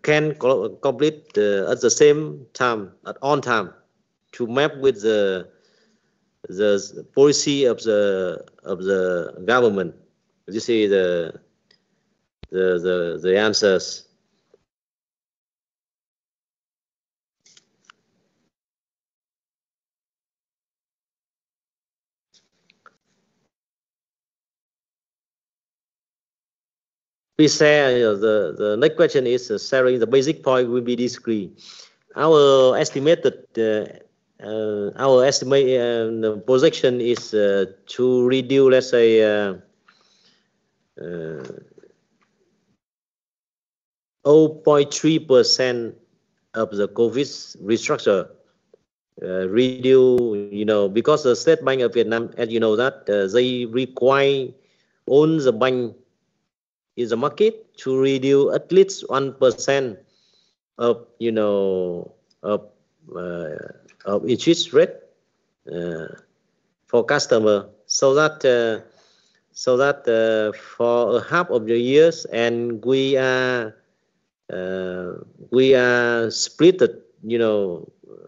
can complete at the same time, on time, to map with the policy of the government. This is the answers. Please share. The next question is sharing the basic point will be discrete. Our estimated projection is to reduce, let's say, 0.3% of the COVID restructure. Reduce, because the State Bank of Vietnam, as you know that, they require own the bank in the market to reduce at least 1% of interest rate for customer, so that for a half of the years, and we are splitted.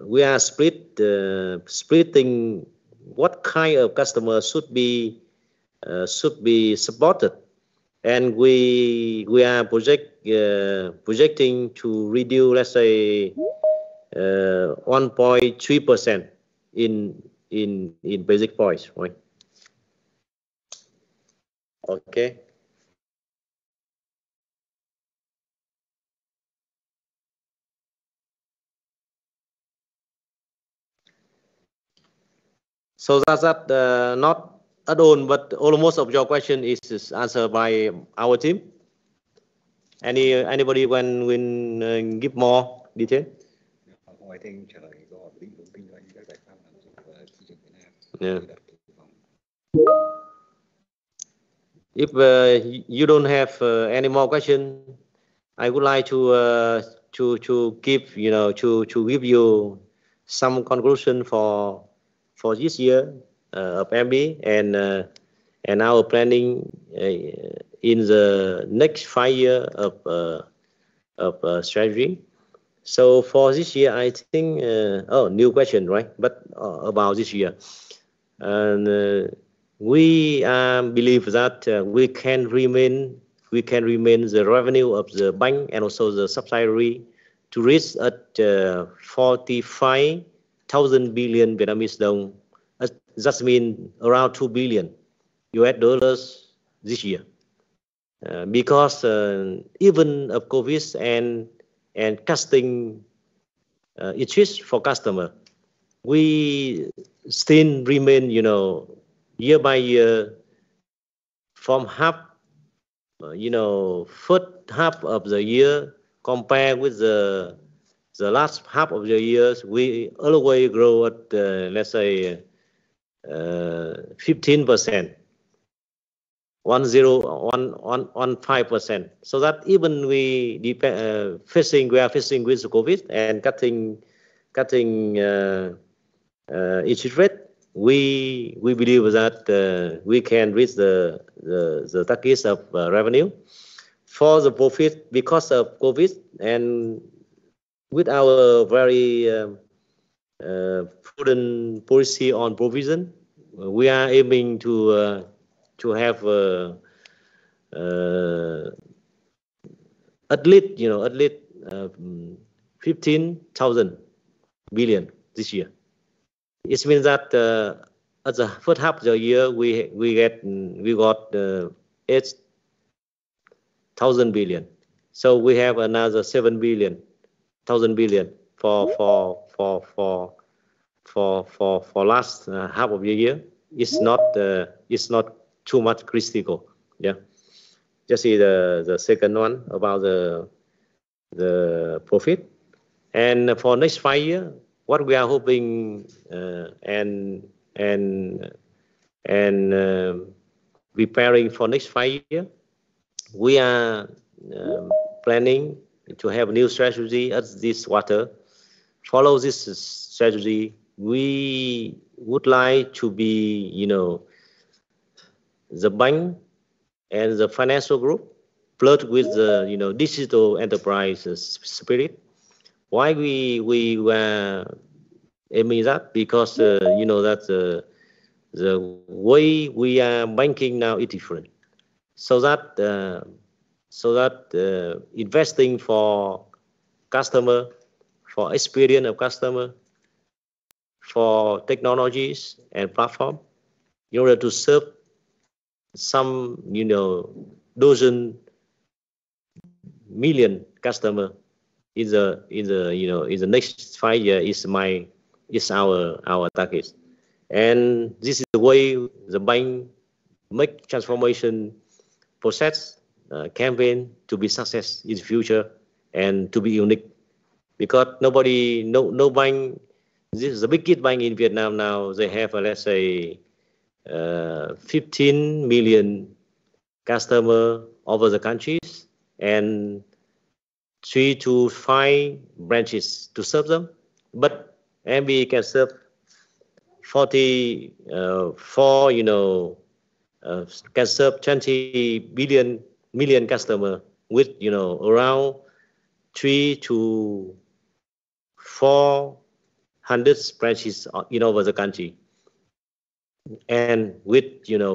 We are splitting what kind of customer should be should be supported, and we are projecting to reduce, let's say, 1.3% in basic points, right? Okay. So that's not at all, but almost of your question is answered by our team. Anybody when give more detail? Ngoài thêm trả lời câu hỏi định hướng kinh doanh các giải pháp làm giúp thị trường Việt Nam. Yeah. If you don't have any more question, I would like to give to give you some conclusion for this year of MB and our planning in the next 5 years of strategy. So for this year, I think new question, right? But about this year, and we believe that we can remain the revenue of the bank and also the subsidiary to reach at 45,000 billion Vietnamese dong. That means around $2 billion this year. Because even of COVID and casting interest for customer, we still remain, year by year, from half, first half of the year compared with the last half of the years, we always grow at let's say 15%, 15%. So that even we are facing with COVID and cutting interest rate, we believe that we can reach the target of revenue. For the profit, because of COVID and with our very prudent policy on provision, we are aiming to have at least 15,000 billion this year. It means that at the first half of the year we got 8,000 billion. So we have another 7,000 billion for last half of the year. It's not too much critical. Yeah. Just see the second one about the profit. And for next 5 years, what we are hoping and preparing for next 5 years, we are planning to have a new strategy at this quarter. Follow this strategy, we would like to be, the bank and the financial group, plus with the, digital enterprise spirit. Why we were aiming that? Because that the way we are banking now is different. So that investing for customer, for experience of customer, for technologies and platform, in order to serve some dozen million customer in the next 5 years is our target. And this is the way the bank make transformation process campaign to be success in the future and to be unique, because no bank, this is the biggest bank in Vietnam now, they have let's say 15 million customer over the countries and 3 to 5 branches to serve them, but MB can serve 44, can serve 20 million customer with around 3 to 400 branches in over the country, and with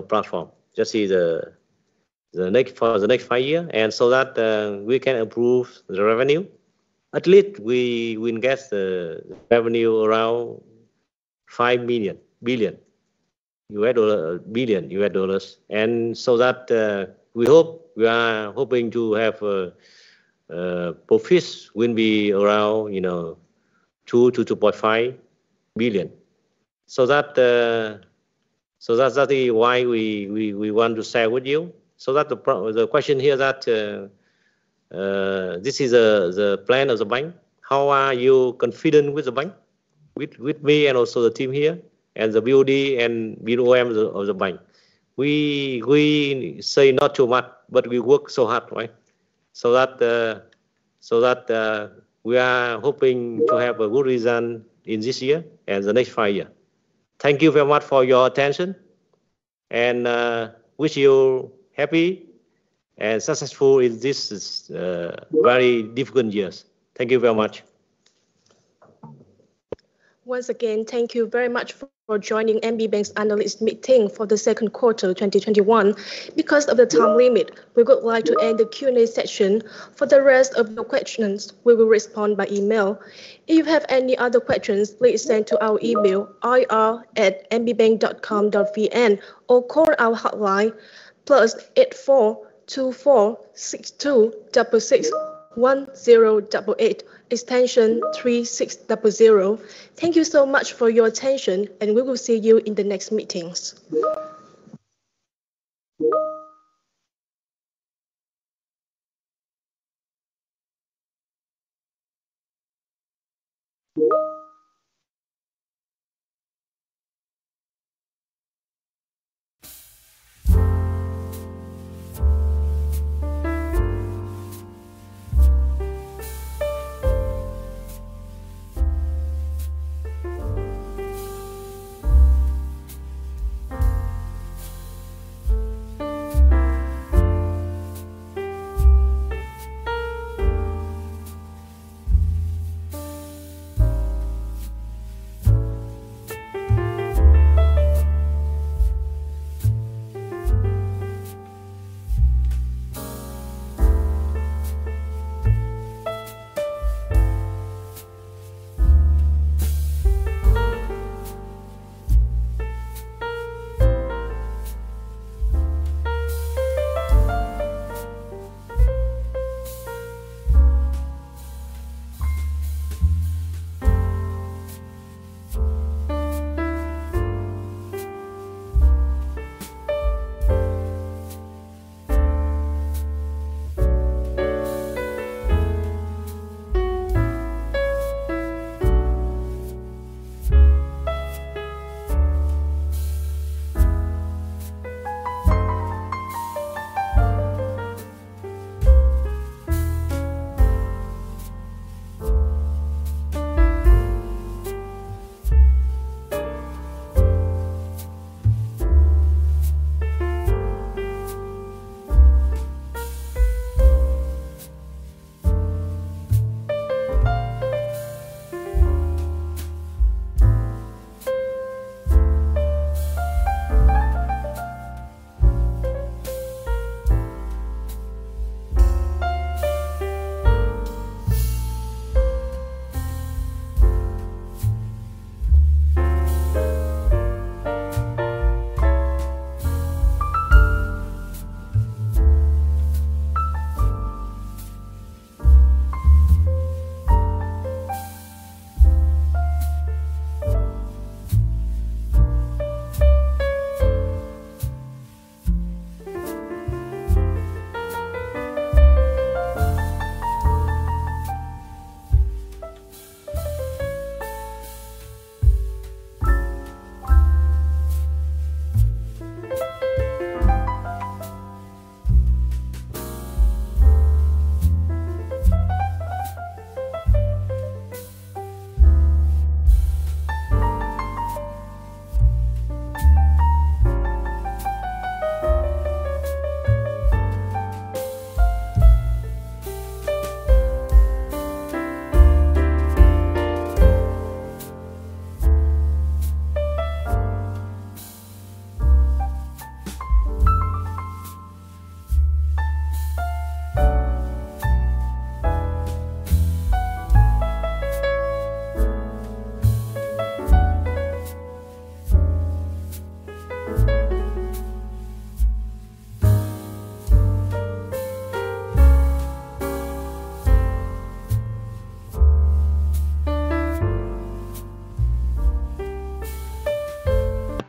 platform. just see the next 5 years, and so that we can improve the revenue. At least we will get the revenue around 5 billion US dollars, and so that we are hoping to have profits will be around 2 to 2.5 billion. So that is why we want to share with you. So that the question here that this is the plan of the bank. How are you confident with the bank, with me and also the team here and the BOD and BOM of the bank? We say not too much, but we work so hard, right? So that we are hoping to have a good result in this year and the next 5 years. Thank you very much for your attention, and wish you happy and successful in this very difficult years. Thank you very much. Once again, thank you very much for joining MB Bank's analyst meeting for the second quarter 2021. Because of the time limit, we would like to end the Q&A session. For the rest of your questions, we will respond by email. If you have any other questions, please send to our email ir@mbbank.com.vn or call our hotline +84 24 62 66 1088, extension 3600. Thank you so much for your attention, and we will see you in the next meetings.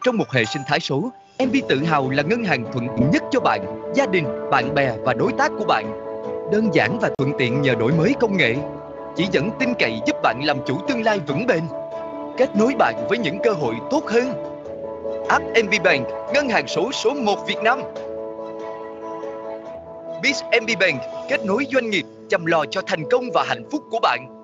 Trong một hệ sinh thái số, MB tự hào là ngân hàng thuận tiện nhất cho bạn, gia đình, bạn bè và đối tác của bạn. Đơn giản và thuận tiện nhờ đổi mới công nghệ, chỉ dẫn tin cậy giúp bạn làm chủ tương lai vững bền. Kết nối bạn với những cơ hội tốt hơn. App MB Bank, ngân hàng số 1 Việt Nam. Biz MB Bank, kết nối doanh nghiệp, chăm lo cho thành công và hạnh phúc của bạn.